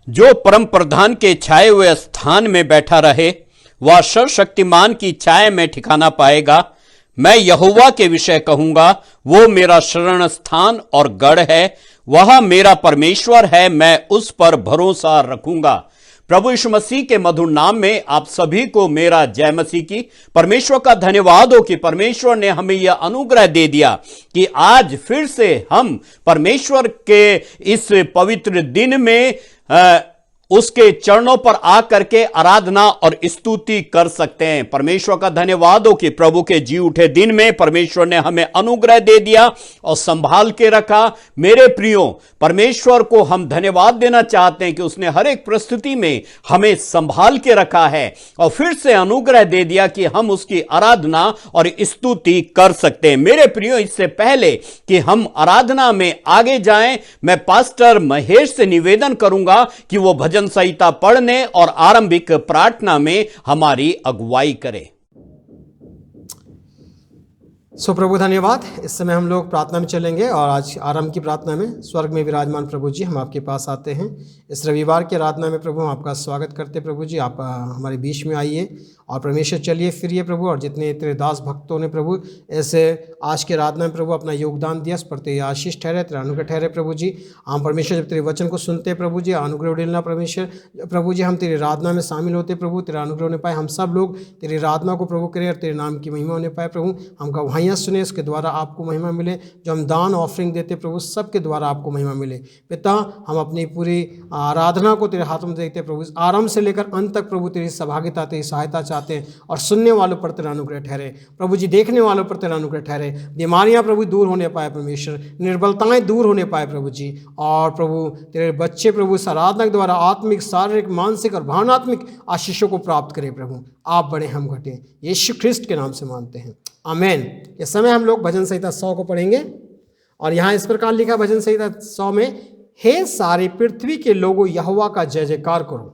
जो परम प्रधान के छाए हुए स्थान में बैठा रहे वह सर्वशक्तिमान की छाया में ठिकाना पाएगा। मैं यहोवा के विषय कहूंगा, वो मेरा शरण स्थान और गढ़ है, वह मेरा परमेश्वर है, मैं उस पर भरोसा रखूंगा। प्रभु यीशु मसीह के मधुर नाम में आप सभी को मेरा जय मसीह की। परमेश्वर का धन्यवाद हो कि परमेश्वर ने हमें यह अनुग्रह दे दिया कि आज फिर से हम परमेश्वर के इस पवित्र दिन में उसके चरणों पर आकर के आराधना और स्तुति कर सकते हैं। परमेश्वर का धन्यवाद हो कि प्रभु के जी उठे दिन में परमेश्वर ने हमें अनुग्रह दे दिया और संभाल के रखा। मेरे प्रियो, परमेश्वर को हम धन्यवाद देना चाहते हैं कि उसने हर एक परिस्थिति में हमें संभाल के रखा है और फिर से अनुग्रह दे दिया कि हम उसकी आराधना और स्तुति कर सकते हैं। मेरे प्रियो, इससे पहले कि हम आराधना में आगे जाएं, मैं पास्टर महेश से निवेदन करूंगा कि वो भजन संहिता पढ़ने और आरंभिक प्रार्थना में हमारी अगुवाई करें। प्रभु धन्यवाद। इस समय हम लोग प्रार्थना में चलेंगे और आज आरंभ की प्रार्थना में स्वर्ग में विराजमान प्रभु जी, हम आपके पास आते हैं इस रविवार की आराधना में। प्रभु, हम आपका स्वागत करते प्रभु जी, आप हमारे बीच में आइए और परमेश्वर चलिए फिरिए प्रभु। और जितने तेरे दास भक्तों ने प्रभु ऐसे आज के आराधना में प्रभु अपना योगदान दिया, इस पर तेरे आशीष ठहरे, तेरा अनुग्रह ठहरे प्रभु जी। हम परमेश्वर जब तेरे वचन को सुनते प्रभु जी, अनुग्रह उड़ेलना परमेश्वर प्रभु जी, हम तेरी आराधना में शामिल होते प्रभु, तेरा अनुग्रह होने पाए, हम सब लोग तेरी आराधना को प्रभु करें और तेरे नाम की महिमा होने पाए प्रभु। हम गवाहियाँ सुने, उसके द्वारा आपको महिमा मिले। जो हम दान ऑफरिंग देते प्रभु, सबके द्वारा आपको महिमा मिले। पिता, हम अपनी पूरी आराधना को तेरे हाथों में देखते प्रभु, आरंभ से लेकर अंत तक प्रभु तेरी सहभागिता, तेरी सहायता चाहते हैं और सुनने वालों पर तेरा अनुग्रह ठहरे प्रभु जी, देखने वालों पर तेरा अनुग्रह ठहरे। बीमारियां प्रभु दूर होने पाए परमेश्वर, निर्बलताएं दूर होने पाए प्रभु जी। और प्रभु तेरे बच्चे प्रभु इस आराधना के द्वारा आत्मिक, शारीरिक, मानसिक और भावनात्मक आशीषों को प्राप्त करें प्रभु। आप बड़े, हम घटे, यीशु ख्रिस्ट के नाम से मानते हैं, आमेन। इस समय हम लोग भजन संहिता 100 को पढ़ेंगे और यहाँ इस प्रकार लिखा भजन संहिता 100 में, हे सारी पृथ्वी के लोगों यहोवा का जय जयकार करो,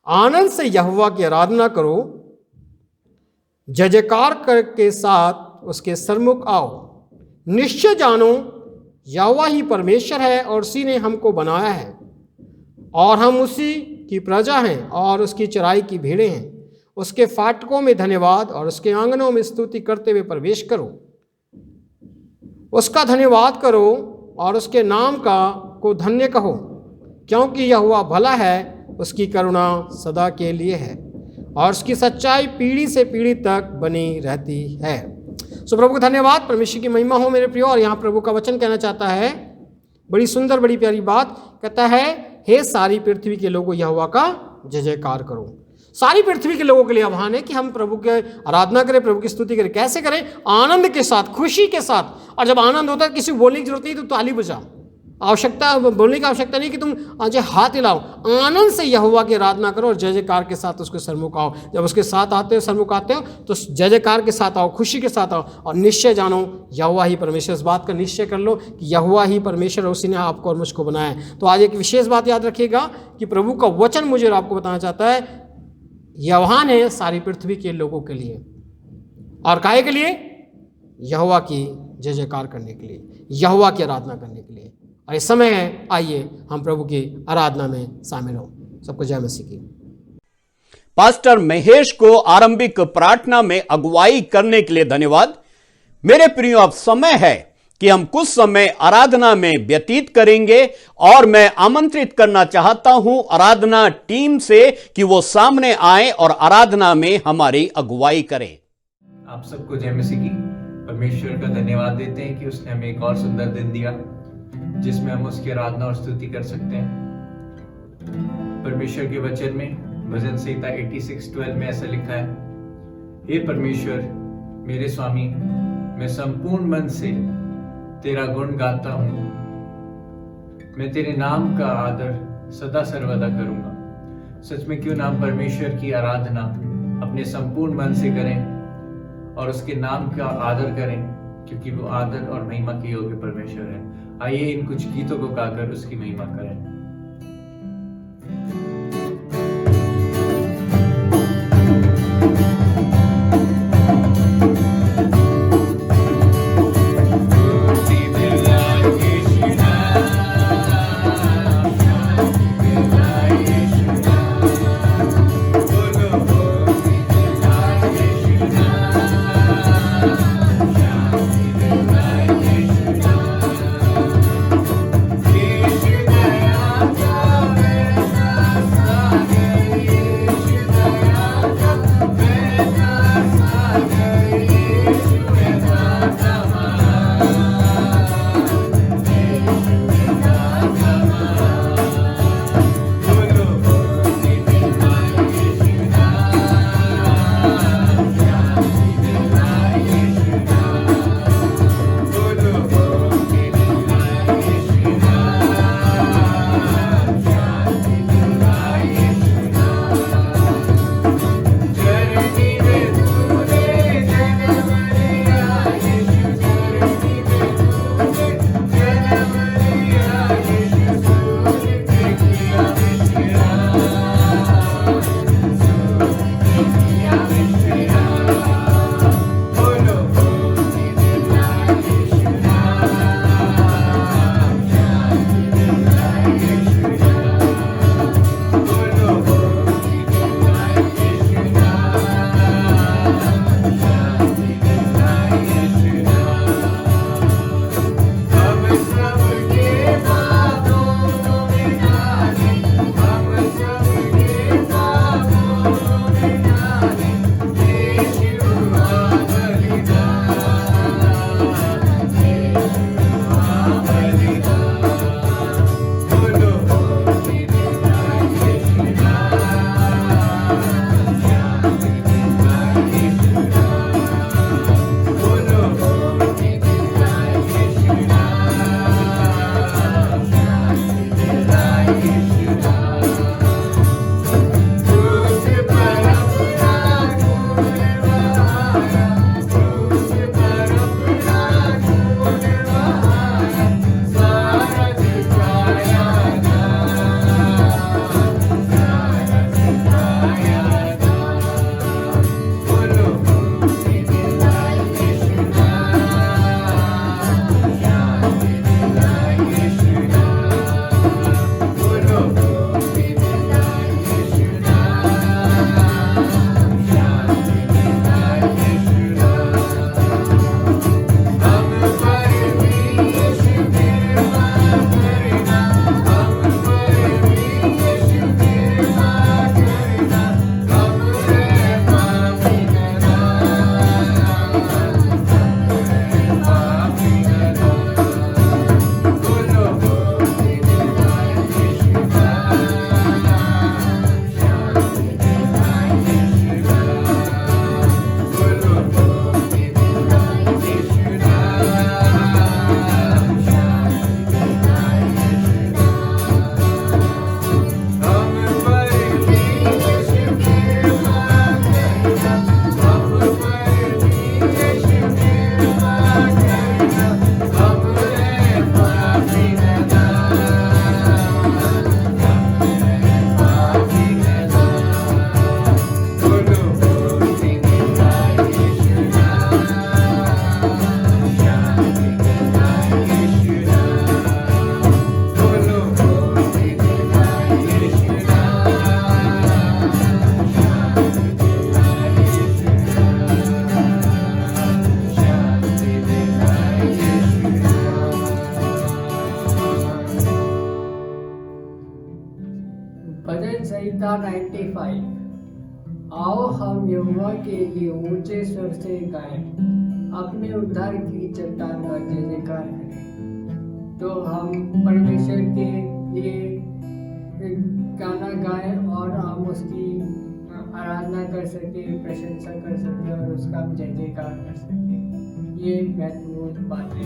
आनंद से यहोवा की आराधना करो, जय जयकार के साथ उसके सन्मुख आओ। निश्चय जानो यहोवा ही परमेश्वर है और उसी ने हमको बनाया है और हम उसी की प्रजा हैं और उसकी चराई की भेड़ें हैं। उसके फाटकों में धन्यवाद और उसके आंगनों में स्तुति करते हुए प्रवेश करो। उसका धन्यवाद करो और उसके नाम को धन्य कहो, क्योंकि यहोवा भला है, उसकी करुणा सदा के लिए है और उसकी सच्चाई पीढ़ी से पीढ़ी तक बनी रहती है। प्रभु का धन्यवाद, परमेश्वर की महिमा हो मेरे प्रियो। और यहाँ प्रभु का वचन कहना चाहता है, बड़ी सुंदर, बड़ी प्यारी बात कहता है, हे सारी पृथ्वी के लोगों यहोवा का जय जयकार करो। सारी पृथ्वी के लोगों के लिए आह्वान है कि हम प्रभु की आराधना करें, प्रभु की स्तुति करें। कैसे करें? आनंद के साथ, खुशी के साथ। और जब आनंद होता है, किसी को बोलने की जरूरत नहीं, तो ताली बजाओ। बोलने की आवश्यकता नहीं कि तुम आज हाथ हिलाओ। आनंद से यहोवा की आराधना करो और जय जयकार के साथ उसके सन्मुख आओ। जब उसके साथ आते हो, सन्मुख आते हो, तो जय जयकार के साथ आओ, खुशी के साथ आओ और निश्चय जानो यहोवा ही परमेश्वर। इस बात का निश्चय कर लो कि यहोवा ही परमेश्वर, उसी ने आपको और मुझको बनाया है। तो आज एक विशेष बात याद रखिएगा कि प्रभु का वचन मुझे और आपको बताना चाहता है, यहोवा ने सारी पृथ्वी के लोगों के लिए, और काहे के लिए? यहोवा की जय जयकार करने के लिए, यहोवा की आराधना करने के लिए। और इस समय है, आइए हम प्रभु की आराधना में शामिल हो। सबको जय मसीह की। पास्टर महेश को आरंभिक प्रार्थना में अगुवाई करने के लिए धन्यवाद। मेरे प्रियो, अब समय है कि हम कुछ समय आराधना में व्यतीत करेंगे और मैं आमंत्रित करना चाहता हूं आराधना टीम से कि वो सामने आए और आराधना में हमारी अगुवाई करें। आप सबको जय मसीह की। परमेश्वर का धन्यवाद देते हैं कि उसने हमें एक और सुंदर दिन दिया जिसमें हम उसकी आराधना और स्तुति कर सकते हैं। परमेश्वर के वचन में भजन संहिता 86:12 में ऐसा लिखा है, हे परमेश्वर मेरे स्वामी, मैं संपूर्ण मन से तेरा गुण गाता हूं, मैं तेरे नाम का आदर सदा सर्वदा करूंगा। सच में क्यों ना हम परमेश्वर की आराधना अपने संपूर्ण मन से करें और उसके नाम का आदर करें, क्योंकि वो आदर और महिमा के योग्य परमेश्वर है। आइए इन कुछ गीतों को गाकर उसकी महिमा करें। गीता 95। आओ हम यहोवा के लिए ऊंचे स्वर से गाएं, अपने उद्धार की चट्टान का जय जयकार करें। तो हम परमेश्वर के लिए गाना गाएं और हम उसकी आराधना कर सके, प्रशंसा कर सके और उसका हम जय जयकार कर सके। ये महत्वपूर्ण बात है।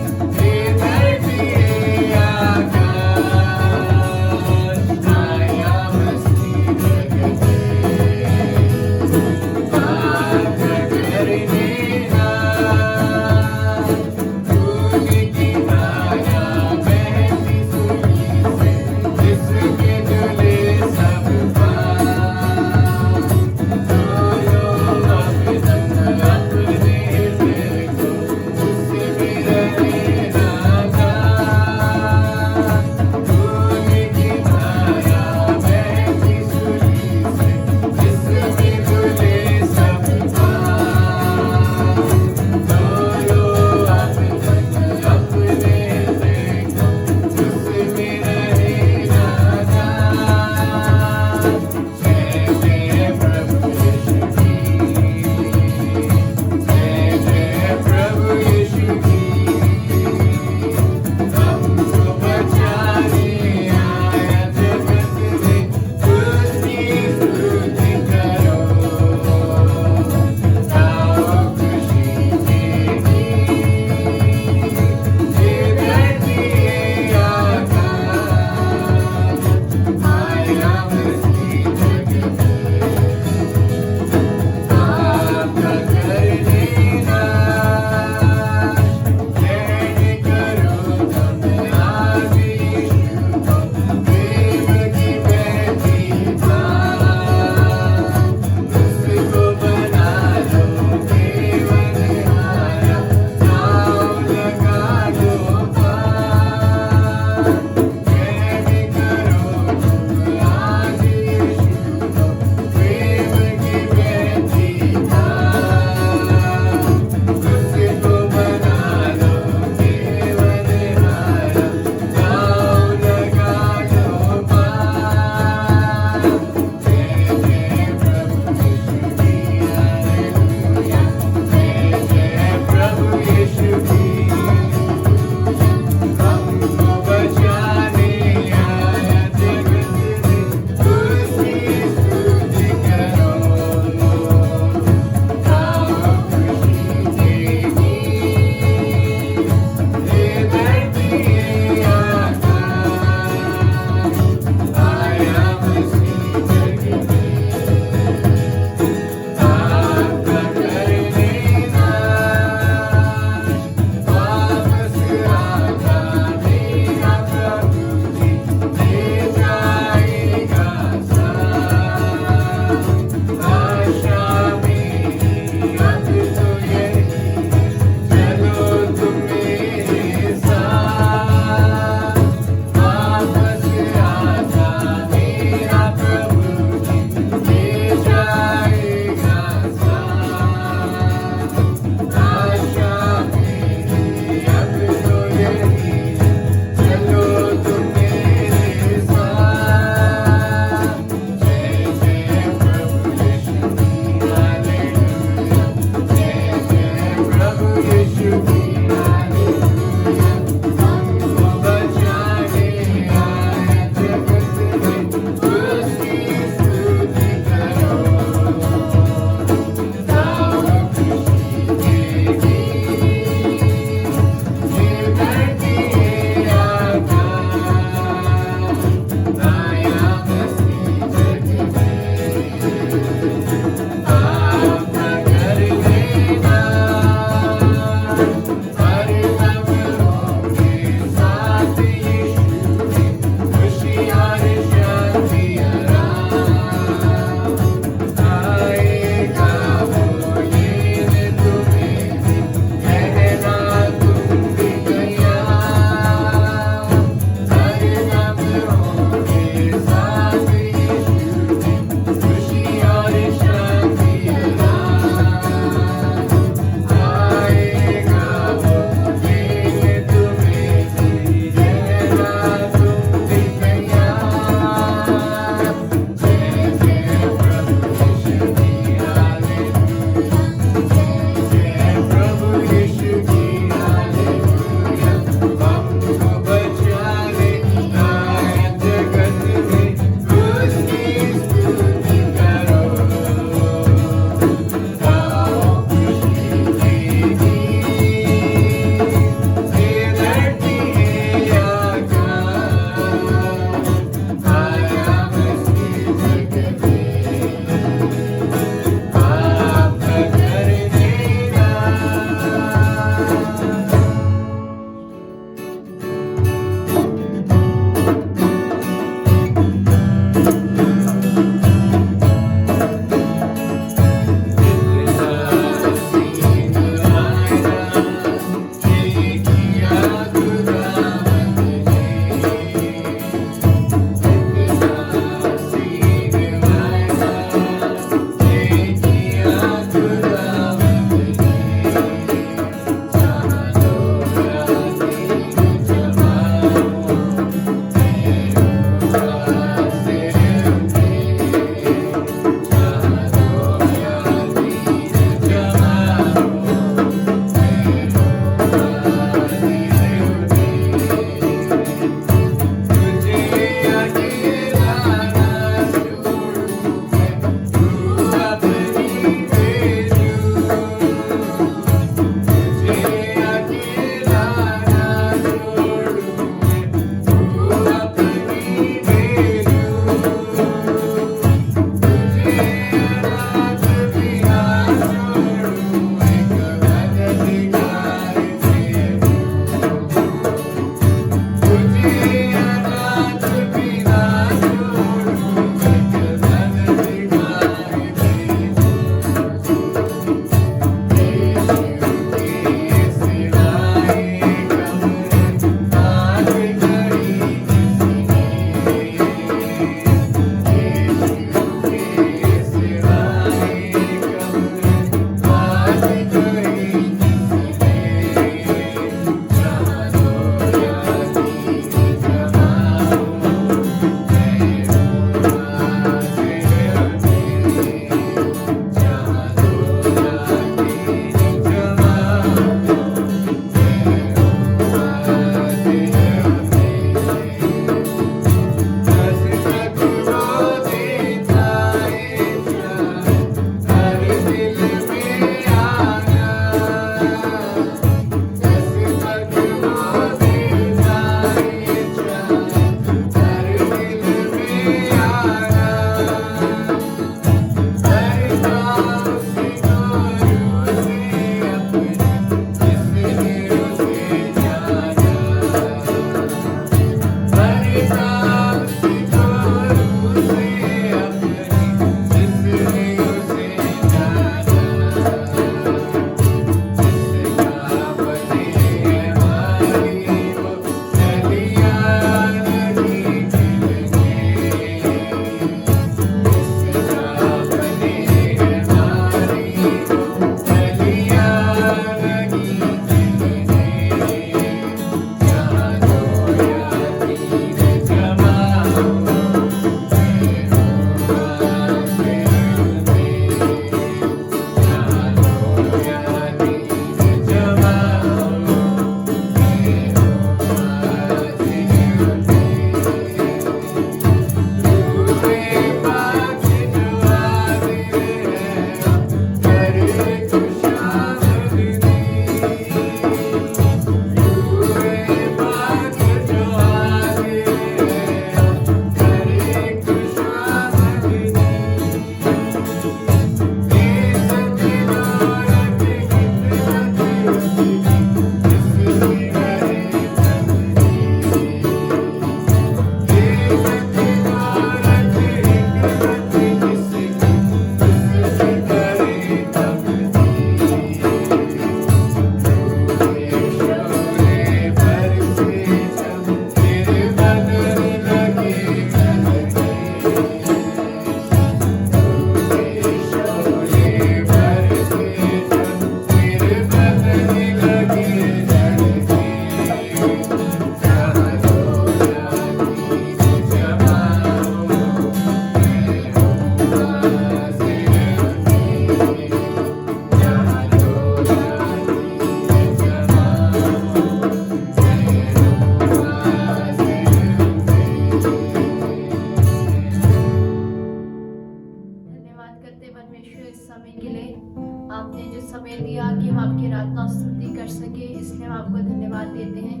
आपने जो समय दिया कि हम आपकी आराधना स्तुति कर सके, इसलिए हम आपको धन्यवाद देते हैं।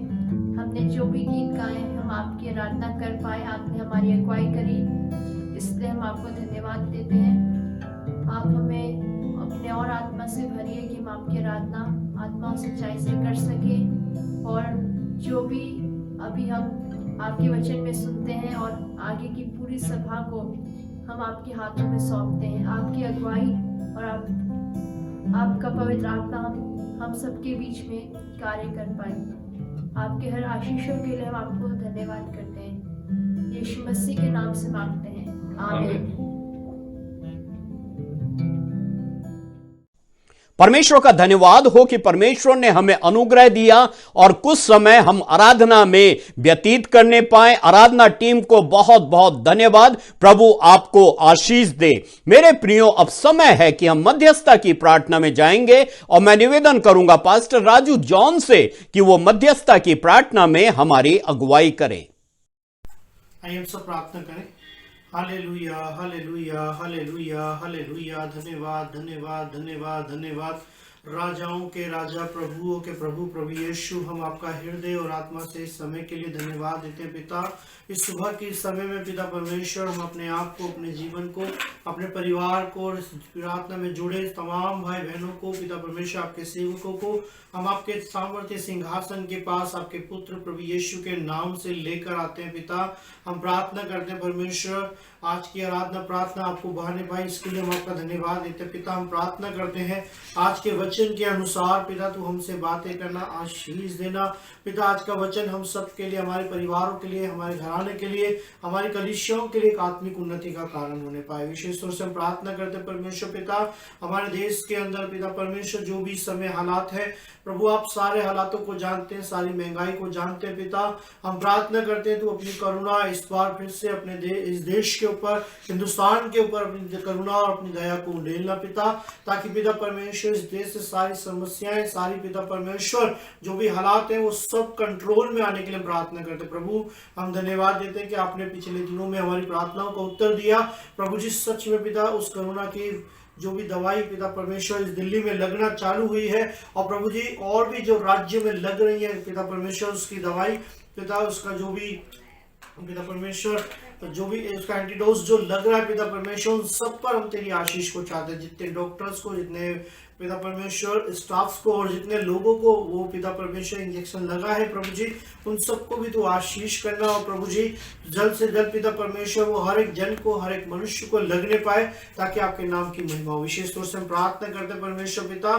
हमने जो भी गीत गाए हम आपकी आराधना कर पाए, आपने हमारी अगुवाई करी, इसलिए हम आपको धन्यवाद देते हैं। आप हमें अपने और आत्मा से भरिए कि हम आपकी आराधना आत्मा और सच्चाई से कर सके, और जो भी अभी हम आपके वचन में सुनते हैं और आगे की पूरी सभा को हम आपके हाथों में सौंपते हैं। आपकी अगुवाई और आपका पवित्र आत्मा हम सबके बीच में कार्य कर पाए। आपके हर आशीषों के लिए हम आपको धन्यवाद करते हैं। यीशु मसीह के नाम से मांगते हैं, आमीन। परमेश्वर का धन्यवाद हो कि परमेश्वर ने हमें अनुग्रह दिया और कुछ समय हम आराधना में व्यतीत करने पाए। आराधना टीम को बहुत बहुत धन्यवाद। प्रभु आपको आशीष दे। मेरे प्रियो, अब समय है कि हम मध्यस्थता की प्रार्थना में जाएंगे और मैं निवेदन करूंगा पास्टर राजू जॉन से कि वो मध्यस्थता की प्रार्थना में हमारी अगुवाई करें। आइए हम सब प्रार्थना करें। Hallelujah, hallelujah, hallelujah, hallelujah. धन्यवाद, धन्यवाद, धन्यवाद, धन्यवाद। राजाओं के राजा, प्रभुओं के प्रभु, प्रभु यीशु, हम आपका हृदय और आत्मा से इस समय के लिए धन्यवाद देते हैं पिता। इस सुबह के समय में पिता परमेश्वर, हम अपने आप को, अपने जीवन को, अपने परिवार को और इस प्रार्थना में जुड़े तमाम भाई बहनों को, पिता परमेश्वर आपके सेवकों को हम आपके सामर्थ्य सिंहासन के पास आपके पुत्र प्रभु यीशु के नाम से लेकर आते हैं पिता। हम प्रार्थना करते हैं परमेश्वर, आज की आराधना प्रार्थना आपको बहाने पाई, इसके लिए हम आपका धन्यवाद देते हैं पिता। हम प्रार्थना करते हैं आज के वचन के अनुसार पिता तू हमसे बातें करना, आशीष देना पिता। आज का वचन हम सब के लिए, हमारे परिवारों के लिए, हमारे घराने के लिए, हमारी कलीसियाओं के लिए एक आत्मिक उन्नति का कारण होने पाए। विशेष तौर से हम प्रार्थना करते हैं परमेश्वर पिता, हमारे देश के अंदर पिता परमेश्वर जो भी इस समय हालात है प्रभु, आप सारे हालातों को जानते हैं, सारी महंगाई को जानते हैं पिता। हम प्रार्थना करते हैं तू अपनी करुणा इस बार फिर से अपने इस देश के ऊपर, हिंदुस्तान के ऊपर अपनी करुणा और अपनी दया को उंडेलना पिता, ताकि पिता परमेश्वर इस देश से सारी समस्याएं, सारी पिता परमेश्वर जो भी हालात हैं वो सब कंट्रोल में आने के लिए प्रार्थना करते प्रभु। हम धन्यवाद देते हैं कि आपने पिछले दिनों में हमारी प्रार्थनाओं का उत्तर दिया प्रभु जी। सच में पिता उस करुणा की जो भी दवाई पिता परमेश्वर इस दिल्ली में लगना चालू हुई है, और प्रभु जी और भी जो राज्य में लग रही है पिता परमेश्वर, उसकी दवाई पिता, उसका जो भी पिता परमेश्वर जो भी उसका एंटीडोज जो लग रहा है पिता परमेश्वर, उन सब पर हम तेरी आशीष को चाहते हैं। जितने डॉक्टर्स को, जितने पिता परमेश्वर स्टाफ्स को और जितने लोगों को वो पिता परमेश्वर इंजेक्शन लगा है प्रभु जी, उन सबको भी तो आशीष करना, और प्रभु जी जल्द से जल्द पिता परमेश्वर वो हर एक जन को, हर एक मनुष्य को लगने पाए, ताकि आपके नाम की महिमा हो। विशेष तौर से हम प्रार्थना करते हैं परमेश्वर पिता,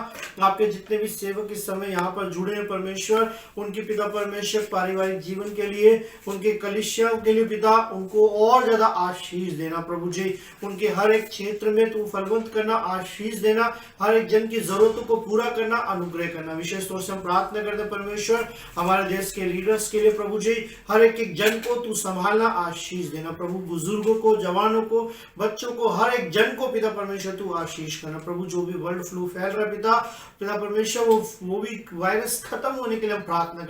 आपके जितने भी सेवक इस समय यहाँ पर जुड़े हैं परमेश्वर, उनकी पिता परमेश्वर पारिवारिक जीवन के लिए, उनके कलीसियाओं के लिए पिता, उनको और ज्यादा आशीष देना प्रभु जी। उनके हर एक क्षेत्र में तू फलवंत करना, आशीष देना, हर एक जन की जरूरतों को पूरा करना, अनुग्रह करना। विशेष तौर से हम प्रार्थना करते हैं परमेश्वर हमारे देश के लीडर्स के लिए प्रभु जी, हर एक जन को तू संभालना, आशीष देना प्रभु। बुजुर्गों को, जवानों को, बच्चों को, हर एक जन को पिता परमेश्वर तू आशीष करना प्रभु। जो भी वर्ल्ड फ्लू फैल रहा है पिता परमेश्वर, वो भी वायरस खत्म होने के लिए हम प्रार्थना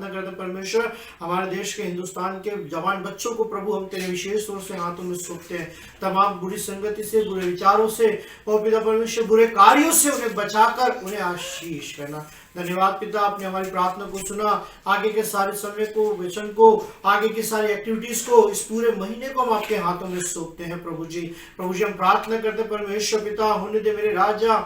करते परमेश्वर। हमारे देश के, हिंदुस्तान के जवान बच्चों को प्रभु हम तेरे विशेष तौर से हाथों में सौंपते हैं। तमाम बुरी संगति से, बुरे विचारों से और पिता परमेश्वर बुरे कार्यों से उन्हें बचाकर उन्हें आशीष करना। धन्यवाद पिता, आपने हमारी प्रार्थना को सुना। आगे के सारे समय को, वचन को, आगे की सारी एक्टिविटीज को, इस पूरे महीने को हम आपके हाथों में सौंपते हैं प्रभु जी। प्रभु जी हम प्रार्थना करते परमेश्वर पिता, होने दे मेरे राजा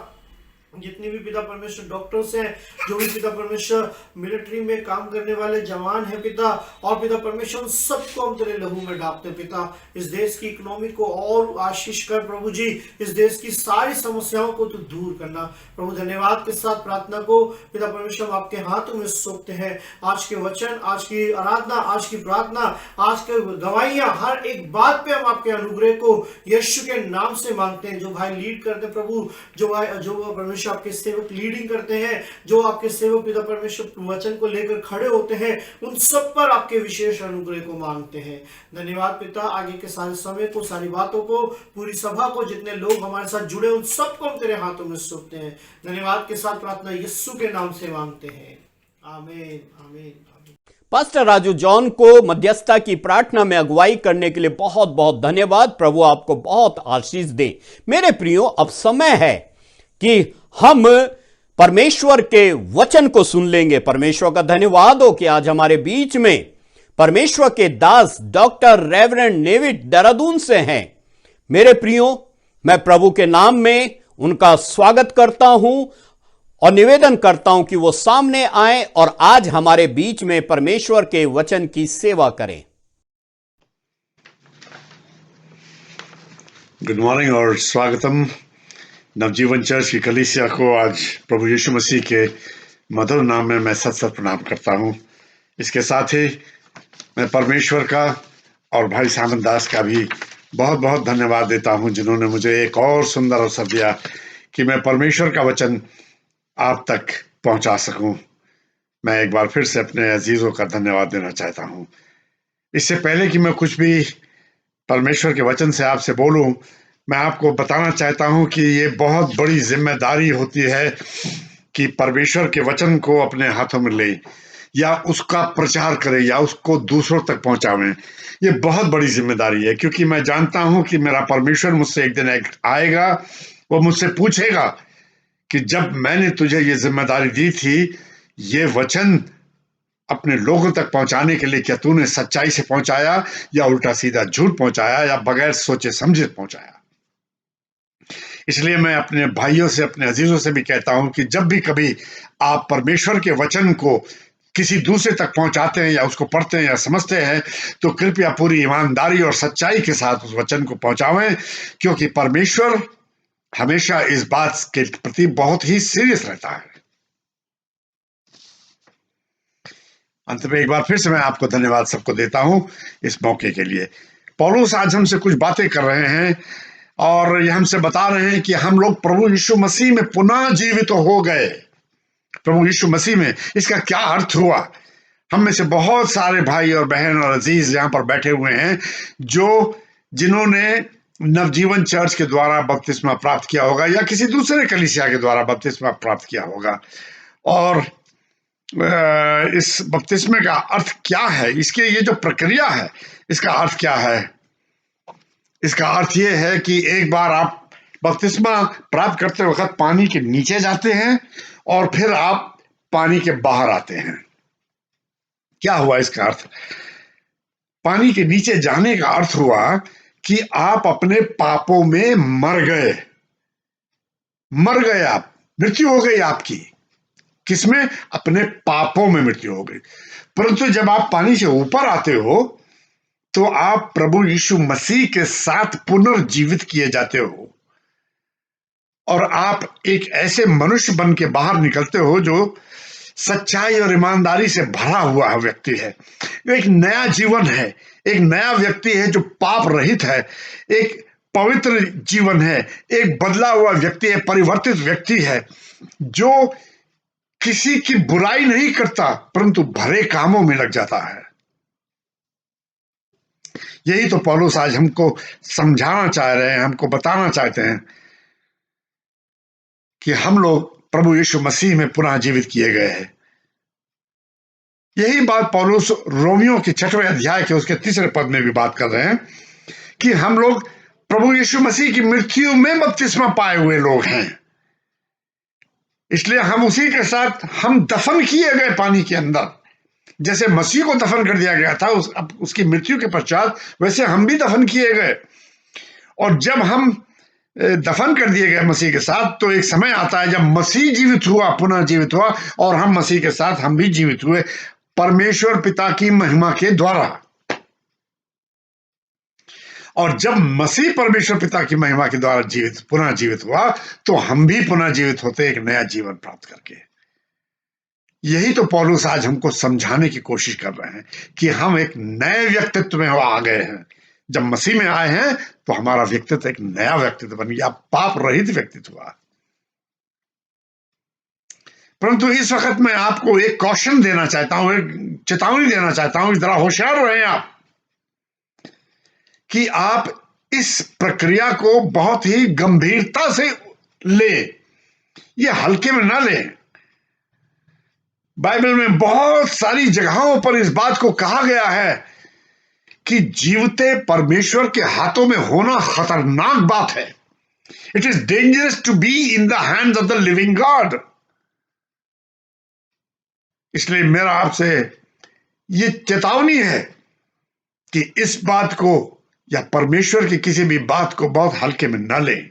जितने भी पिता परमेश्वर डॉक्टर्स हैं, जो भी पिता परमेश्वर मिलिट्री में काम करने वाले जवान हैं पिता, और पिता परमेश्वर सबको हम तेरे लहू में डालते पिता। इस देश की इकोनॉमी को और आशीष कर प्रभु जी, इस देश की सारी समस्याओं को तू दूर करना प्रभु। धन्यवाद के साथ प्रार्थना को पिता परमेश्वर आपके हाथों में सौंपते हैं। आज के वचन, आज की आराधना, आज की प्रार्थना, आज के गवाहियां, हर एक बात पे हम आपके अनुग्रह को यीशु के नाम से मांगते हैं। जो भाई लीड करते प्रभु, जो परमेश्वर आपके सेवक लीडिंग करते हैं, जो आपके सेवक पिता परमेश्वर वचन को लेकर खड़े होते हैं, उन सब पर आपके विशेष अनुग्रह को मांगते हैं। धन्यवाद पिता, आगे के सारे समय को, सारी बातों को, पूरी सभा को, जितने लोग हमारे साथ जुड़े उन सबको हम तेरे हाथों में सौंपते हैं। धन्यवाद के साथ प्रार्थना यीशु के नाम से मांगते हैं, आमीन, आमीन। पास्टर राजू जॉन को मध्यस्थता की प्रार्थना में अगुवाई करने के लिए बहुत बहुत धन्यवाद। प्रभु आपको बहुत आशीष दे। मेरे प्रियो, अब समय है कि हम परमेश्वर के वचन को सुन लेंगे। परमेश्वर का धन्यवाद हो कि आज हमारे बीच में परमेश्वर के दास डॉक्टर रेवरेंड नेविड देहरादून से हैं। मेरे प्रियो, मैं प्रभु के नाम में उनका स्वागत करता हूं और निवेदन करता हूं कि वो सामने आए और आज हमारे बीच में परमेश्वर के वचन की सेवा करें। गुड मॉर्निंग और स्वागतम। नवजीवन चर्च की कलीसिया को आज प्रभु यीशु मसीह के मधुर नाम में मैं सत सत प्रणाम करता हूं। इसके साथ ही मैं परमेश्वर का और भाई सामंत दास का भी बहुत बहुत धन्यवाद देता हूं, जिन्होंने मुझे एक और सुंदर अवसर दिया कि मैं परमेश्वर का वचन आप तक पहुंचा सकूं। मैं एक बार फिर से अपने अजीजों का धन्यवाद देना चाहता हूं। इससे पहले कि मैं कुछ भी परमेश्वर के वचन से आपसे बोलूं, मैं आपको बताना चाहता हूं कि ये बहुत बड़ी जिम्मेदारी होती है कि परमेश्वर के वचन को अपने हाथों में ले या उसका प्रचार करें या उसको दूसरों तक पहुंचावें। ये बहुत बड़ी जिम्मेदारी है, क्योंकि मैं जानता हूं कि मेरा परमेश्वर मुझसे एक दिन आएगा, वो मुझसे पूछेगा कि जब मैंने तुझे ये जिम्मेदारी दी थी, ये वचन अपने लोगों तक पहुंचाने के लिए क्या तूने सच्चाई से पहुंचाया या उल्टा सीधा झूठ पहुंचाया या बगैर सोचे समझे पहुंचाया। इसलिए मैं अपने भाइयों से, अपने अजीजों से भी कहता हूं कि जब भी कभी आप परमेश्वर के वचन को किसी दूसरे तक पहुंचाते हैं या उसको पढ़ते हैं या समझते हैं, तो कृपया पूरी ईमानदारी और सच्चाई के साथ उस वचन को पहुंचावें, क्योंकि परमेश्वर हमेशा इस बात के प्रति बहुत ही सीरियस रहता है। अंत में एक बार फिर से मैं आपको धन्यवाद सबको देता हूं इस मौके के लिए। पौलुस आज हमसे कुछ बातें कर रहे हैं और ये हमसे बता रहे हैं कि हम लोग प्रभु यीशु मसीह में पुनः जीवित हो गए। प्रभु यीशु मसीह में, इसका क्या अर्थ हुआ? हम में से बहुत सारे भाई और बहन और अजीज यहाँ पर बैठे हुए हैं जिन्होंने नवजीवन चर्च के द्वारा बपतिस्मा प्राप्त किया होगा या किसी दूसरे कलीसिया के द्वारा बपतिस्मा प्राप्त किया होगा। और इस बपतिस्मे का अर्थ क्या है? इसके ये जो प्रक्रिया है, इसका अर्थ क्या है? इसका अर्थ ये है कि एक बार आप बपतिस्मा प्राप्त करते वक्त पानी के नीचे जाते हैं और फिर आप पानी के बाहर आते हैं। क्या हुआ इसका अर्थ? पानी के नीचे जाने का अर्थ हुआ कि आप अपने पापों में मर गए। आप, मृत्यु हो गई आपकी। किसमें? अपने पापों में मृत्यु हो गई। परंतु जब आप पानी से ऊपर आते हो तो आप प्रभु यीशु मसीह के साथ पुनर्जीवित किए जाते हो और आप एक ऐसे मनुष्य बन के बाहर निकलते हो जो सच्चाई और ईमानदारी से भरा हुआ व्यक्ति है। एक नया जीवन है, एक नया व्यक्ति है जो पाप रहित है, एक पवित्र जीवन है, एक बदला हुआ व्यक्ति है, परिवर्तित व्यक्ति है जो किसी की बुराई नहीं करता परंतु भले कामों में लग जाता है। यही तो पौलुस आज हमको समझाना चाह रहे हैं, हमको बताना चाहते हैं कि हम लोग प्रभु यीशु मसीह में पुनः जीवित किए गए हैं। यही बात पौलुस रोमियो के 6वें अध्याय के उसके 3रे पद में भी बात कर रहे हैं कि हम लोग प्रभु यीशु मसीह की मृत्यु में बपतिस्मा पाए हुए लोग हैं। इसलिए हम उसी के साथ हम दफन किए गए पानी के अंदर। जैसे मसीह को दफन कर दिया गया था उसकी मृत्यु के पश्चात, वैसे हम भी दफन किए गए। और जब हम दफन कर दिए गए मसीह के साथ, तो एक समय आता है जब मसीह जीवित हुआ, पुनः जीवित हुआ और हम मसीह के साथ हम भी जीवित हुए परमेश्वर पिता की महिमा के द्वारा। और जब मसीह परमेश्वर पिता की महिमा के द्वारा पुनः जीवित हुआ, तो हम भी पुनः जीवित होते एक नया जीवन प्राप्त करके। यही तो पौलुस आज हमको समझाने की कोशिश कर रहे हैं कि हम एक नए व्यक्तित्व में आ गए हैं। जब मसीह में आए हैं तो हमारा व्यक्तित्व एक नया व्यक्तित्व बन गया, पाप रहित व्यक्तित्व हुआ। परंतु इस वक्त मैं आपको एक कॉशन देना चाहता हूं, एक चेतावनी देना चाहता हूं, जरा होशियार रहें आप कि आप इस प्रक्रिया को बहुत ही गंभीरता से लें, ये हल्के में ना लें। बाइबल में बहुत सारी जगहों पर इस बात को कहा गया है कि जीवते परमेश्वर के हाथों में होना खतरनाक बात है। It is dangerous to be in the hands of the living God. इसलिए मेरा आपसे ये चेतावनी है कि इस बात को या परमेश्वर की किसी भी बात को बहुत हल्के में न लें,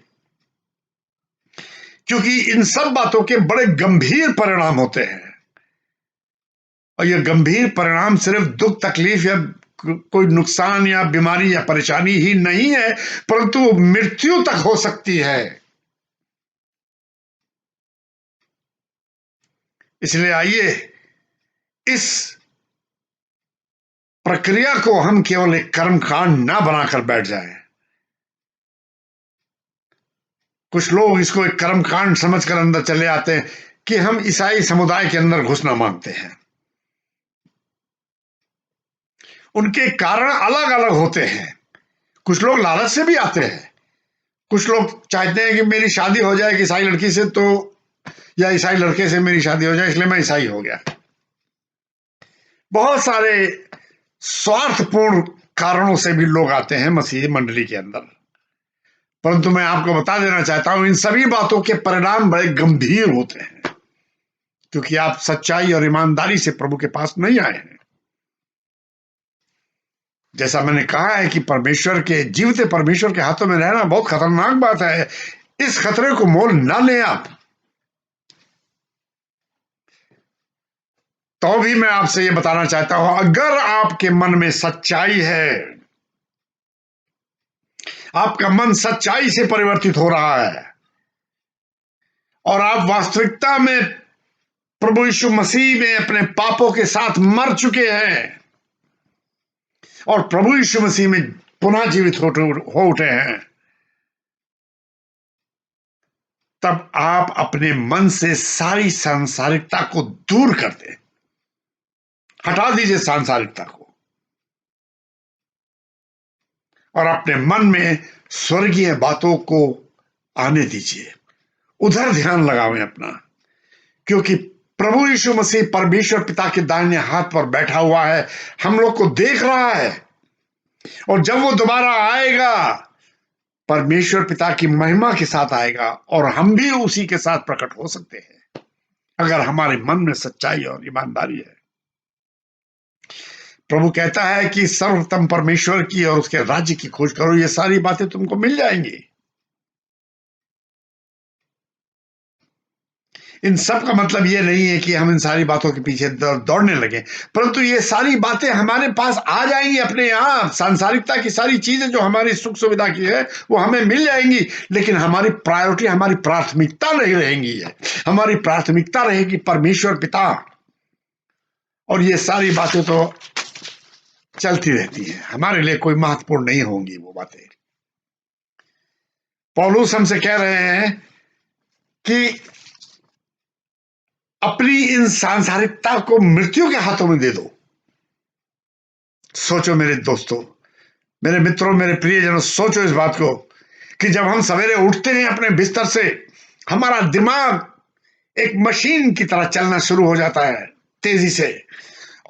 क्योंकि इन सब बातों के बड़े गंभीर परिणाम होते हैं। और ये गंभीर परिणाम सिर्फ दुख तकलीफ या कोई नुकसान या बीमारी या परेशानी ही नहीं है, परंतु मृत्यु तक हो सकती है। इसलिए आइए इस प्रक्रिया को हम केवल एक कर्मकांड ना बनाकर बैठ जाएं। कुछ लोग इसको एक कर्मकांड समझकर अंदर चले आते हैं कि हम ईसाई समुदाय के अंदर घुसना मांगते हैं। उनके कारण अलग अलग होते हैं। कुछ लोग लालच से भी आते हैं। कुछ लोग चाहते हैं कि मेरी शादी हो जाए कि ईसाई लड़की से, तो या ईसाई लड़के से मेरी शादी हो जाए, इसलिए मैं ईसाई हो गया। बहुत सारे स्वार्थपूर्ण कारणों से भी लोग आते हैं मसीही मंडली के अंदर। परंतु मैं आपको बता देना चाहता हूं, इन सभी बातों के परिणाम बड़े गंभीर होते हैं, क्योंकि आप सच्चाई और ईमानदारी से प्रभु के पास नहीं आए हैं। जैसा मैंने कहा है कि परमेश्वर के, जीवते परमेश्वर के हाथों में रहना बहुत खतरनाक बात है। इस खतरे को मोल ना लें आप। तो भी मैं आपसे ये बताना चाहता हूं, अगर आपके मन में सच्चाई है, आपका मन सच्चाई से परिवर्तित हो रहा है और आप वास्तविकता में प्रभु यीशु मसीह में अपने पापों के साथ मर चुके हैं और प्रभु यीशु मसीह में पुनः जीवित हो उठे हैं, तब आप अपने मन से सारी सांसारिकता को दूर कर दें। हटा दीजिए सांसारिकता को और अपने मन में स्वर्गीय बातों को आने दीजिए। उधर ध्यान लगावें अपना, क्योंकि प्रभु यीशु मसीह परमेश्वर पिता के दाहिने हाथ पर बैठा हुआ है, हम लोग को देख रहा है। और जब वो दोबारा आएगा, परमेश्वर पिता की महिमा के साथ आएगा और हम भी उसी के साथ प्रकट हो सकते हैं, अगर हमारे मन में सच्चाई और ईमानदारी है। प्रभु कहता है कि सर्वोत्तम परमेश्वर की और उसके राज्य की खोज करो, ये सारी बातें तुमको मिल जाएंगी। इन सब का मतलब ये नहीं है कि हम इन सारी बातों के पीछे दौड़ने लगे, परंतु ये सारी बातें हमारे पास आ जाएंगी अपने आप। सांसारिकता की सारी चीजें जो हमारी सुख सुविधा की है वो हमें मिल जाएंगी, लेकिन हमारी प्रायोरिटी, हमारी प्राथमिकता नहीं रहेंगी। हमारी प्राथमिकता रहेगी परमेश्वर पिता, और ये सारी बातें तो चलती रहती है, हमारे लिए कोई महत्वपूर्ण नहीं होंगी वो बातें। पौलुस हमसे कह रहे हैं कि अपनी इन सांसारिकता को मृत्यु के हाथों में दे दो। सोचो मेरे दोस्तों, मेरे मित्रों, मेरे प्रियजनों, सोचो इस बात को कि जब हम सवेरे उठते हैं अपने बिस्तर से, हमारा दिमाग एक मशीन की तरह चलना शुरू हो जाता है तेजी से,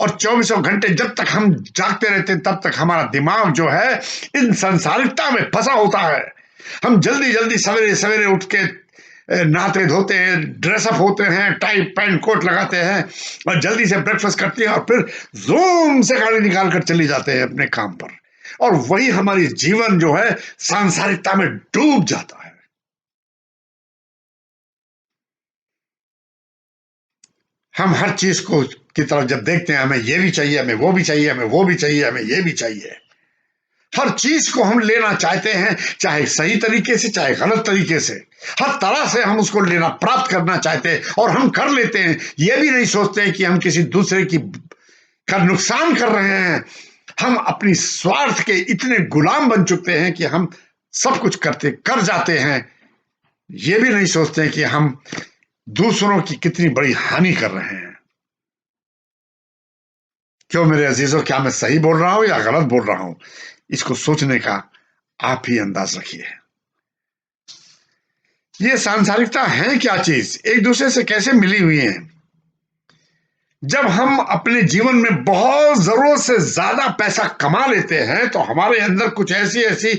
और 24 घंटे जब तक हम जागते रहते हैं तब तक हमारा दिमाग जो है इन संसारिकता में फंसा होता है। हम जल्दी जल्दी सवेरे सवेरे उठ के नहाते धोते हैं, ड्रेसअप होते हैं, टाई पैंट कोट लगाते हैं और जल्दी से ब्रेकफास्ट करते हैं और फिर ज़ूम से गाड़ी निकाल कर चले जाते हैं अपने काम पर, और वही हमारी जीवन जो है सांसारिकता में डूब जाता है। हम हर चीज को की तरफ जब देखते हैं, हमें ये भी चाहिए, हमें वो भी चाहिए, हमें वो भी चाहिए, हमें ये भी चाहिए, हर चीज को हम लेना चाहते हैं, चाहे सही तरीके से चाहे गलत तरीके से, हर तरह से हम उसको लेना, प्राप्त करना चाहते हैं और हम कर लेते हैं। ये भी नहीं सोचते हैं कि हम किसी दूसरे की का नुकसान कर रहे हैं। हम अपनी स्वार्थ के इतने गुलाम बन चुके हैं कि हम सब कुछ कर जाते हैं। ये भी नहीं सोचते हैं कि हम दूसरों की कितनी बड़ी हानि कर रहे हैं। क्यों मेरे अजीजों, क्या मैं सही बोल रहा हूं या गलत बोल रहा हूं? इसको सोचने का आप ही अंदाज रखिए। ये सांसारिकता है क्या चीज, एक दूसरे से कैसे मिली हुई है? जब हम अपने जीवन में बहुत जरूरत से ज्यादा पैसा कमा लेते हैं तो हमारे अंदर कुछ ऐसी ऐसी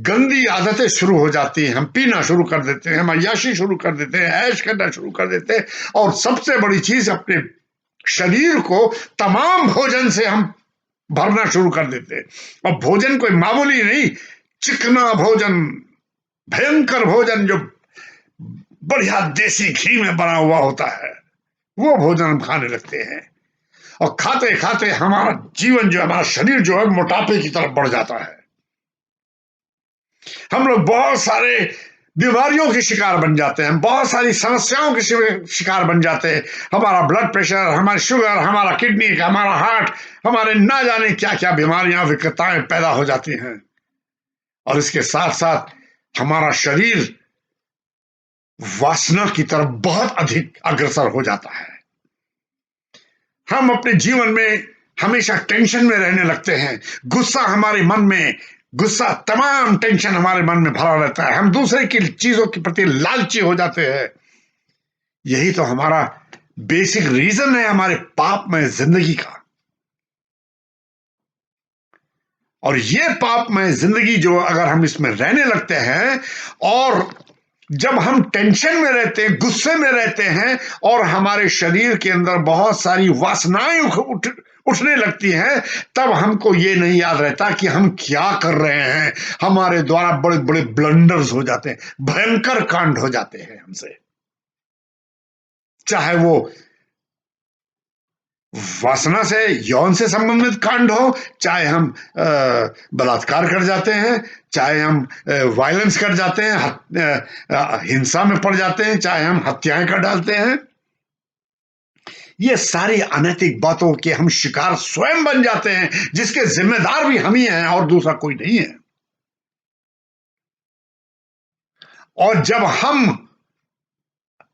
गंदी आदतें शुरू हो जाती हैं। हम पीना शुरू कर देते हैं, हम अय्याशी शुरू कर देते हैं, ऐश करना शुरू कर देते हैं, और सबसे बड़ी चीज अपने शरीर को तमाम भोजन से हम भरना शुरू कर देते हैं। और भोजन कोई मामूली नहीं, चिकना भोजन, भयंकर भोजन, जो बढ़िया देसी घी में बना हुआ होता है, वो भोजन हम खाने लगते हैं। और खाते खाते हमारा जीवन जो, हमारा शरीर जो है, मोटापे की तरफ बढ़ जाता है। हम लोग बहुत सारे बीमारियों के शिकार बन जाते हैं, बहुत सारी समस्याओं के शिकार बन जाते हैं। हमारा ब्लड प्रेशर, हमारी शुगर, हमारा किडनी, हमारा हार्ट, हमारे ना जाने क्या क्या बीमारियां, विकृताएं पैदा हो जाती हैं। और इसके साथ साथ हमारा शरीर वासना की तरफ बहुत अधिक अग्रसर हो जाता है। हम अपने जीवन में हमेशा टेंशन में रहने लगते हैं। गुस्सा हमारे मन में, गुस्सा, तमाम टेंशन हमारे मन में भरा रहता है। हम दूसरे की चीजों के प्रति लालची हो जाते हैं। यही तो हमारा बेसिक रीजन है हमारे पापमय जिंदगी का। और ये पापमय जिंदगी जो, अगर हम इसमें रहने लगते हैं, और जब हम टेंशन में रहते हैं, गुस्से में रहते हैं, और हमारे शरीर के अंदर बहुत सारी वासनाएं उठने लगती हैं, तब हमको ये नहीं याद रहता कि हम क्या कर रहे हैं। हमारे द्वारा बड़े बड़े ब्लंडर्स हो जाते हैं, भयंकर कांड हो जाते हैं हमसे। चाहे वो वासना से, यौन से संबंधित कांड हो, चाहे हम बलात्कार कर जाते हैं, चाहे हम वायलेंस कर जाते हैं, हिंसा में पड़ जाते हैं, चाहे हम हत्याएं कर डालते हैं। ये सारी अनैतिक बातों के हम शिकार स्वयं बन जाते हैं, जिसके जिम्मेदार भी हम ही हैं और दूसरा कोई नहीं है। और जब हम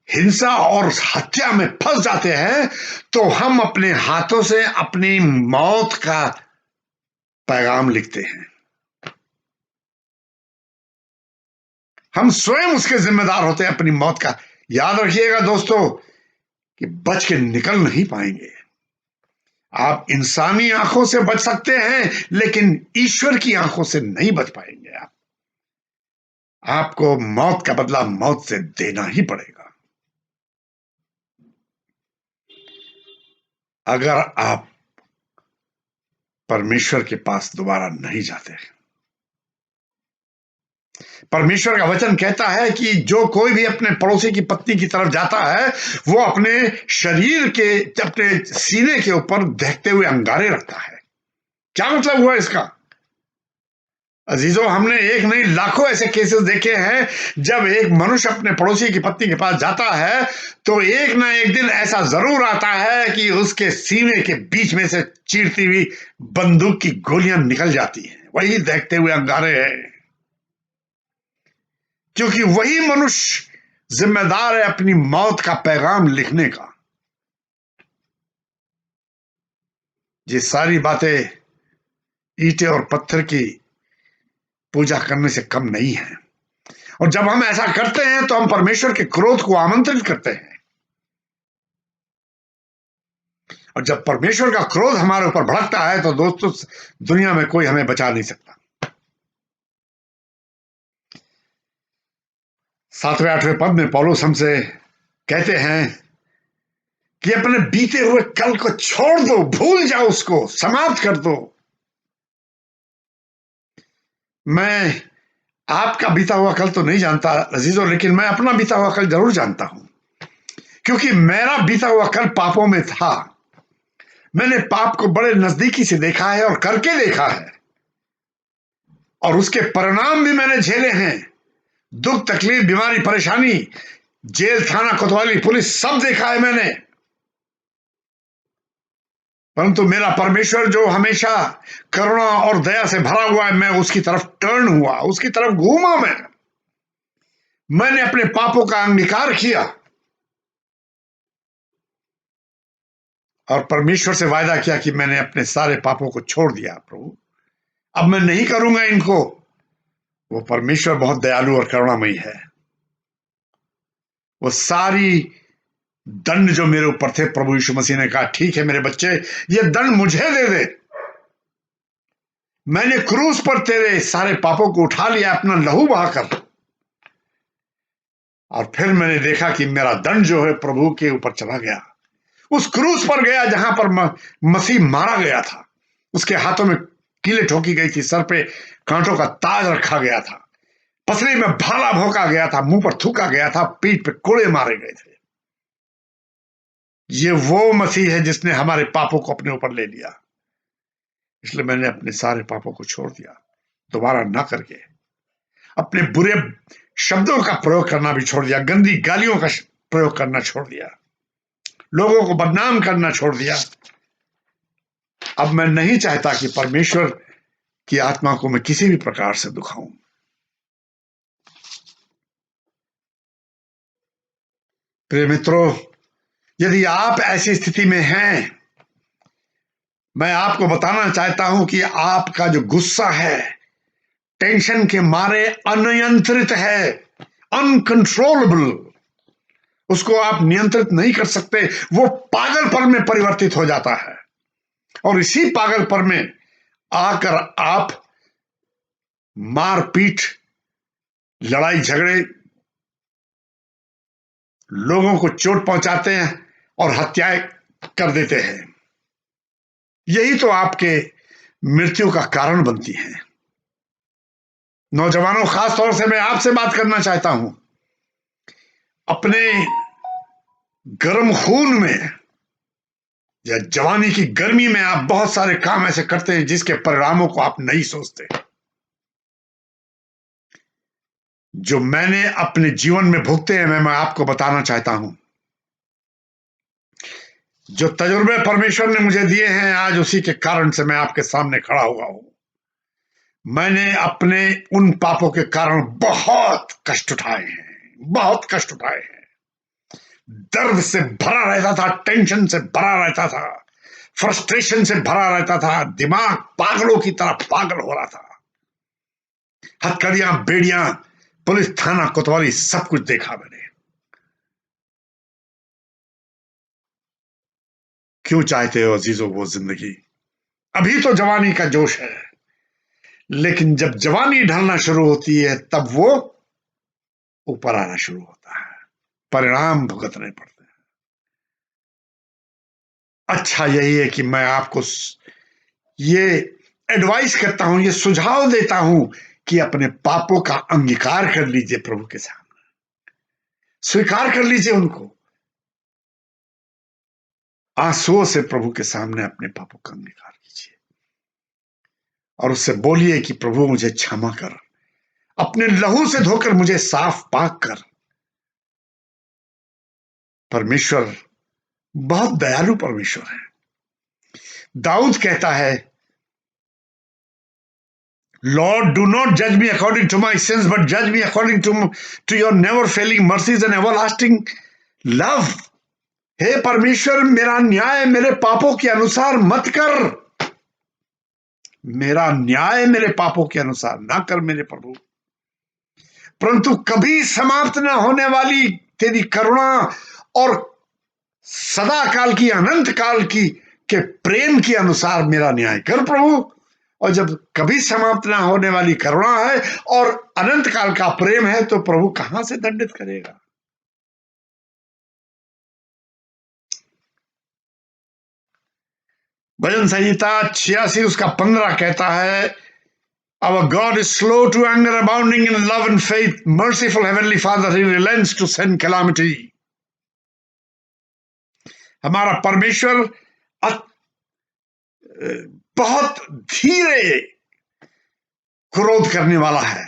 हिंसा और हत्या में फंस जाते हैं, तो हम अपने हाथों से अपनी मौत का पैगाम लिखते हैं। हम स्वयं उसके जिम्मेदार होते हैं अपनी मौत का। याद रखिएगा दोस्तों कि बच के निकल नहीं पाएंगे। आप इंसानी आंखों से बच सकते हैं, लेकिन ईश्वर की आंखों से नहीं बच पाएंगे। आपको मौत का बदला मौत से देना ही पड़ेगा। अगर आप परमेश्वर के पास दोबारा नहीं जाते। परमेश्वर का वचन कहता है कि जो कोई भी अपने पड़ोसी की पत्नी की तरफ जाता है, वो अपने शरीर के, अपने सीने के ऊपर देखते हुए अंगारे रखता है। क्या मतलब हुआ इसका? अजीजों, हमने एक नहीं लाखों ऐसे केसेस देखे हैं, जब एक मनुष्य अपने पड़ोसी की पत्नी के पास जाता है, तो एक ना एक दिन ऐसा जरूर आता है कि उसके सीने के बीच में से चीरती हुई बंदूक की गोलियां निकल जाती हैं। वही देखते हुए अंगारे हैं, क्योंकि वही मनुष्य जिम्मेदार है अपनी मौत का पैगाम लिखने का। ये सारी बातें ईंटें और पत्थर की पूजा करने से कम नहीं है। और जब हम ऐसा करते हैं तो हम परमेश्वर के क्रोध को आमंत्रित करते हैं। और जब परमेश्वर का क्रोध हमारे ऊपर भड़कता है, तो दोस्तों, दुनिया में कोई हमें बचा नहीं सकता। 7वें-8वें पद में पौलुस हमसे कहते हैं कि अपने बीते हुए कल को छोड़ दो, भूल जाओ, उसको समाप्त कर दो। मैं आपका बीता हुआ कल तो नहीं जानता अजीजों, लेकिन मैं अपना बीता हुआ कल जरूर जानता हूं, क्योंकि मेरा बीता हुआ कल पापों में था। मैंने पाप को बड़े नजदीकी से देखा है और करके देखा है, और उसके परिणाम भी मैंने झेले हैं। दुख, तकलीफ, बीमारी, परेशानी, जेल, थाना, कोतवाली, पुलिस, सब देखा है मैंने। परंतु मेरा परमेश्वर जो हमेशा करुणा और दया से भरा हुआ है, मैं उसकी तरफ टर्न हुआ, उसकी तरफ घूमा। मैंने अपने पापों का अंगीकार किया और परमेश्वर से वायदा किया कि मैंने अपने सारे पापों को छोड़ दिया। प्रभु, अब मैं नहीं करूंगा इनको। वो परमेश्वर बहुत दयालु और करुणामयी है। वो सारी दंड जो मेरे ऊपर थे, प्रभु यीशु मसीह ने कहा, ठीक है मेरे बच्चे, ये दंड मुझे दे दे। मैंने क्रूस पर तेरे सारे पापों को उठा लिया अपना लहू बहाकर, और फिर मैंने देखा कि मेरा दंड जो है प्रभु के ऊपर चला गया, उस क्रूस पर गया जहां पर मसीह मारा गया था। उसके हाथों में कीलें ठोकी गई थी, सर पे कांटों का ताज रखा गया था, पसली में भाला भोंका गया था, मुंह पर थूका गया था, पीठ पे कोड़े मारे गए थे। ये वो मसीह है जिसने हमारे पापों को अपने ऊपर ले लिया। इसलिए मैंने अपने सारे पापों को छोड़ दिया, दोबारा ना करके अपने बुरे शब्दों का प्रयोग करना भी छोड़ दिया, गंदी गालियों का प्रयोग करना छोड़ दिया, लोगों को बदनाम करना छोड़ दिया। अब मैं नहीं चाहता कि परमेश्वर की आत्मा को मैं किसी भी प्रकार से दुखाऊं। प्रिय मित्रों, यदि आप ऐसी स्थिति में हैं, मैं आपको बताना चाहता हूं कि आपका जो गुस्सा है टेंशन के मारे अनियंत्रित है, अनकंट्रोलेबल, उसको आप नियंत्रित नहीं कर सकते। वो पागलपन में परिवर्तित हो जाता है, और इसी पागलपन में आकर आप मारपीट, लड़ाई झगड़े, लोगों को चोट पहुंचाते हैं और हत्याएं कर देते हैं। यही तो आपके मृत्यु का कारण बनती है। नौजवानों, खास तौर से मैं आपसे बात करना चाहता हूं, अपने गर्म खून में या जवानी की गर्मी में आप बहुत सारे काम ऐसे करते हैं जिसके परिणामों को आप नहीं सोचते। जो मैंने अपने जीवन में भुगते हैं, मैं आपको बताना चाहता हूं। जो तजुर्बे परमेश्वर ने मुझे दिए हैं, आज उसी के कारण से मैं आपके सामने खड़ा हुआ हूं। मैंने अपने उन पापों के कारण बहुत कष्ट उठाए हैं, बहुत कष्ट उठाए हैं। दर्द से भरा रहता था, टेंशन से भरा रहता था, फ्रस्ट्रेशन से भरा रहता था, दिमाग पागलों की तरह पागल हो रहा था। हथकड़ियां, बेड़ियां, पुलिस थाना, कोतवाली, सब कुछ देखा मैंने। क्यों चाहते हो अजीजों वो जिंदगी? अभी तो जवानी का जोश है, लेकिन जब जवानी ढलना शुरू होती है तब वो ऊपर आना शुरू होता है, परिणाम भुगतने पड़ते हैं। अच्छा यही है कि मैं आपको ये एडवाइस करता हूं, ये सुझाव देता हूं कि अपने पापों का अंगीकार कर लीजिए, प्रभु के सामने स्वीकार कर लीजिए उनको। आंसुओं से प्रभु के सामने अपने पापों का अंगीकार कीजिए और उससे बोलिए कि प्रभु मुझे क्षमा कर, अपने लहू से धोकर मुझे साफ पाक कर। परमेश्वर बहुत दयालु परमेश्वर है। दाऊद कहता है, लॉर्ड डू नॉट जज मी according to my since but जज मी according to your never Fehling mercies and everlasting love. हे परमेश्वर, मेरा न्याय मेरे पापों के अनुसार मत कर, मेरा न्याय मेरे पापों के अनुसार ना कर मेरे प्रभु, परंतु कभी समाप्त न होने वाली तेरी करुणा और सदा काल की, अनंत काल की के प्रेम के अनुसार मेरा न्याय कर प्रभु। और जब कभी समाप्त ना होने वाली करुणा है और अनंत काल का प्रेम है, तो प्रभु कहां से दंडित करेगा? भजन संहिता 86 उसका 15 कहता है, Our God is slow to anger, abounding in love and faith, merciful Heavenly Father, He relents to send calamity. हमारा परमेश्वर बहुत धीरे क्रोध करने वाला है,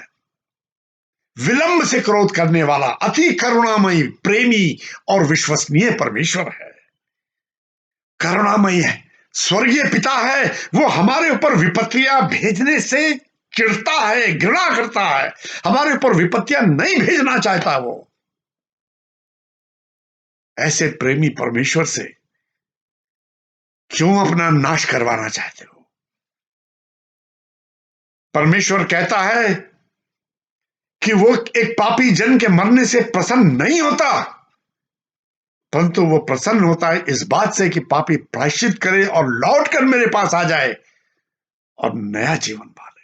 विलंब से क्रोध करने वाला, अति करुणामयी, प्रेमी और विश्वसनीय परमेश्वर है। करुणामयी है, स्वर्गीय पिता है। वो हमारे ऊपर विपत्तियां भेजने से चिढ़ता है, घृणा करता है, हमारे ऊपर विपत्तियां नहीं भेजना चाहता। वो ऐसे प्रेमी परमेश्वर से क्यों अपना नाश करवाना चाहते हो? परमेश्वर कहता है कि वो एक पापी जन के मरने से प्रसन्न नहीं होता, परंतु वो प्रसन्न होता है इस बात से कि पापी प्रायश्चित करे और लौट कर मेरे पास आ जाए और नया जीवन पाले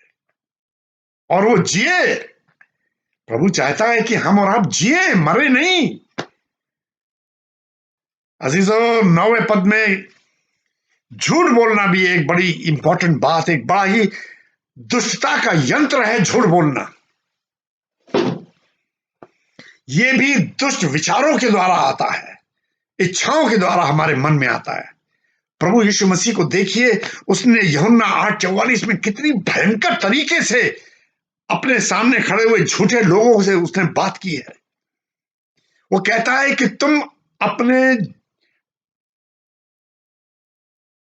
और वो जिए। प्रभु चाहता है कि हम और आप जिए, मरे नहीं। अजीजों, 9वें पद में झूठ बोलना भी एक बड़ी इंपॉर्टेंट बात, एक बड़ा ही दुष्टता का यंत्र है झूठ बोलना। ये भी दुष्ट विचारों के द्वारा आता है, इच्छाओं के द्वारा हमारे मन में आता है। प्रभु यीशु मसीह को देखिए, उसने यूहन्ना 8:44 में कितनी भयंकर तरीके से अपने सामने खड़े हुए झूठे लोगों से उसने बात की है। वो कहता है कि तुम अपने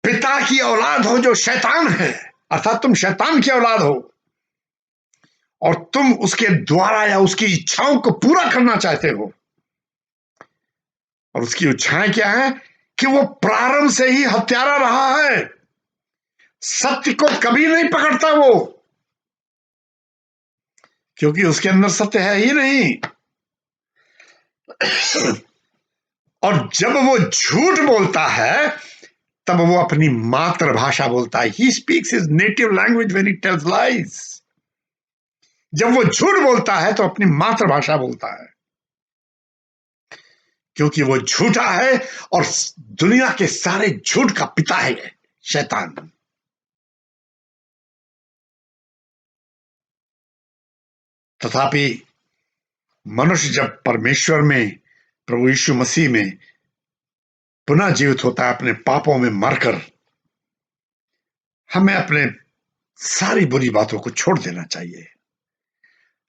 पिता की औलाद हो जो शैतान है, अर्थात तुम शैतान की औलाद हो और तुम उसके द्वारा या उसकी इच्छाओं को पूरा करना चाहते हो। और उसकी इच्छाएं क्या है कि वो प्रारंभ से ही हत्यारा रहा है, सत्य को कभी नहीं पकड़ता वो, क्योंकि उसके अंदर सत्य है ही नहीं। और जब वो झूठ बोलता है तब वो अपनी मातृभाषा बोलता है। He speaks his native language when he tells lies. जब वो झूठ बोलता है तो अपनी मातृभाषा बोलता है, क्योंकि वो झूठा है और दुनिया के सारे झूठ का पिता है शैतान। तथापि मनुष्य जब परमेश्वर में, प्रभु यीशु मसीह में पुनः जीवित होता है, अपने पापों में मरकर, हमें अपने सारी बुरी बातों को छोड़ देना चाहिए,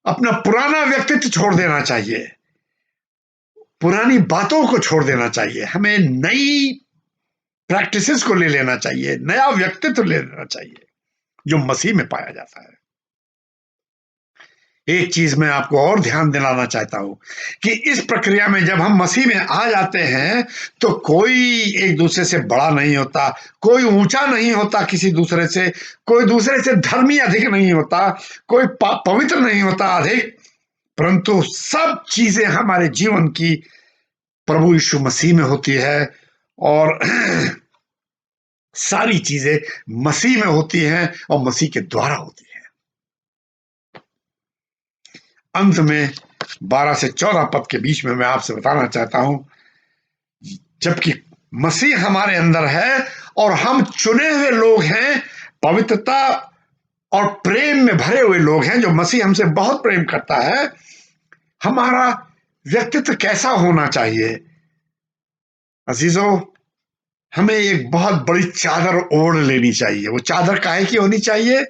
अपना पुराना व्यक्तित्व छोड़ देना चाहिए, पुरानी बातों को छोड़ देना चाहिए। हमें नई प्रैक्टिसेस को ले लेना चाहिए, नया व्यक्तित्व ले लेना चाहिए जो मसीह में पाया जाता है। एक चीज मैं आपको और ध्यान दिलाना चाहता हूं कि इस प्रक्रिया में जब हम मसीह में आ जाते हैं तो कोई एक दूसरे से बड़ा नहीं होता, कोई ऊंचा नहीं होता किसी दूसरे से, कोई दूसरे से धर्मी अधिक नहीं होता, कोई पवित्र नहीं होता अधिक, परंतु सब चीजें हमारे जीवन की प्रभु यीशु मसीह में होती है और सारी चीजें मसीह में होती हैं और मसीह के द्वारा होती हैं। अंत में 12 से 14 पद के बीच में मैं आपसे बताना चाहता हूं, जबकि मसीह हमारे अंदर है और हम चुने हुए लोग हैं, पवित्रता और प्रेम में भरे हुए लोग हैं, जो मसीह हमसे बहुत प्रेम करता है, हमारा व्यक्तित्व कैसा होना चाहिए? अजीजों, हमें एक बहुत बड़ी चादर ओढ़ लेनी चाहिए। वो चादर काहे की होनी चाहिए?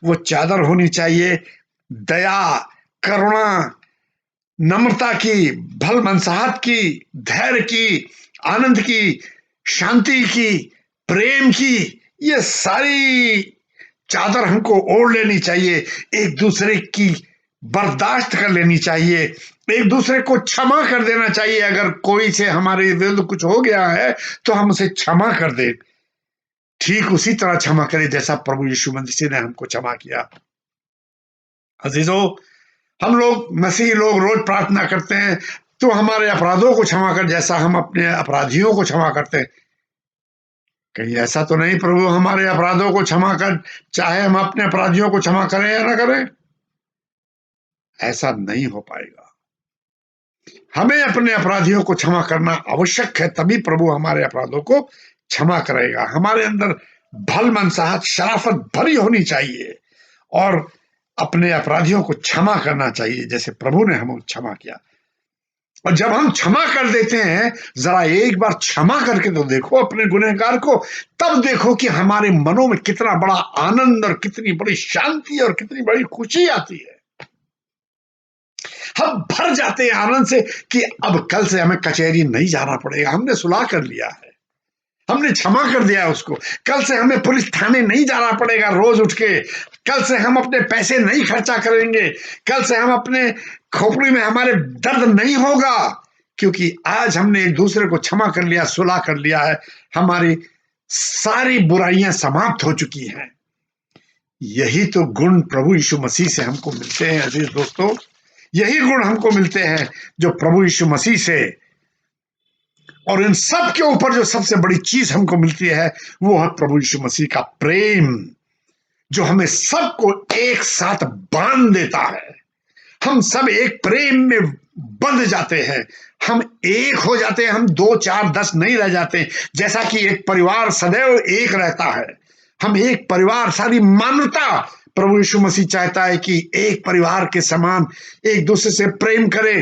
वो चादर होनी चाहिए दया, करुणा, नम्रता की, भलमनसाहत की, धैर्य की, आनंद की, शांति की, प्रेम की। ये सारी चादर हमको ओढ़ लेनी चाहिए। एक दूसरे की बर्दाश्त कर लेनी चाहिए, एक दूसरे को क्षमा कर देना चाहिए। अगर कोई से हमारे विरुद्ध कुछ हो गया है तो हम उसे क्षमा कर दे, ठीक उसी तरह क्षमा करें जैसा प्रभु यीशु मसीह ने हमको क्षमा किया। अजीजों, हम लोग मसीही लोग रोज प्रार्थना करते हैं, तो हमारे अपराधों को क्षमा कर जैसा हम अपने अपराधियों को क्षमा करते हैं। कहीं ऐसा तो नहीं प्रभु हमारे अपराधों को क्षमा कर, चाहे हम अपने अपराधियों को क्षमा करें या ना करें? ऐसा नहीं हो पाएगा। हमें अपने अपराधियों को क्षमा करना आवश्यक है, तभी प्रभु हमारे अपराधों को क्षमा करेगा। हमारे अंदर भलमनसाहत, शराफत भरी होनी चाहिए और अपने अपराधियों को क्षमा करना चाहिए जैसे प्रभु ने हमें क्षमा किया। और जब हम क्षमा कर देते हैं, जरा एक बार क्षमा करके तो देखो अपने गुनहगार को, तब देखो कि हमारे मनों में कितना बड़ा आनंद और कितनी बड़ी शांति और कितनी बड़ी खुशी आती है। हम भर जाते हैं आनंद से कि अब कल से हमें कचहरी नहीं जाना पड़ेगा, हमने सुलह कर लिया है, हमने क्षमा कर दिया है उसको। कल से हमें पुलिस थाने नहीं जाना पड़ेगा रोज उठ के, कल से हम अपने पैसे नहीं खर्चा करेंगे, कल से हम अपने खोपड़ी में हमारे दर्द नहीं होगा, क्योंकि आज हमने एक दूसरे को क्षमा कर लिया, सुलह कर लिया है, हमारी सारी बुराइयां समाप्त हो चुकी हैं। यही तो गुण प्रभु यीशु मसीह से हमको मिलते हैं। अजीज दोस्तों, यही गुण हमको मिलते हैं जो प्रभु यीशु मसीह से और इन सब के ऊपर जो सबसे बड़ी चीज हमको मिलती है वो है प्रभु यीशु मसीह का प्रेम, जो हमें सबको एक साथ बांध देता है। हम सब एक प्रेम में बंध जाते हैं, हम एक हो जाते हैं, हम 2, 4, 10 नहीं रह जाते। जैसा कि एक परिवार सदैव एक रहता है, हम एक परिवार, सारी मानवता प्रभु यीशु मसीह चाहता है कि एक परिवार के समान एक दूसरे से प्रेम करे,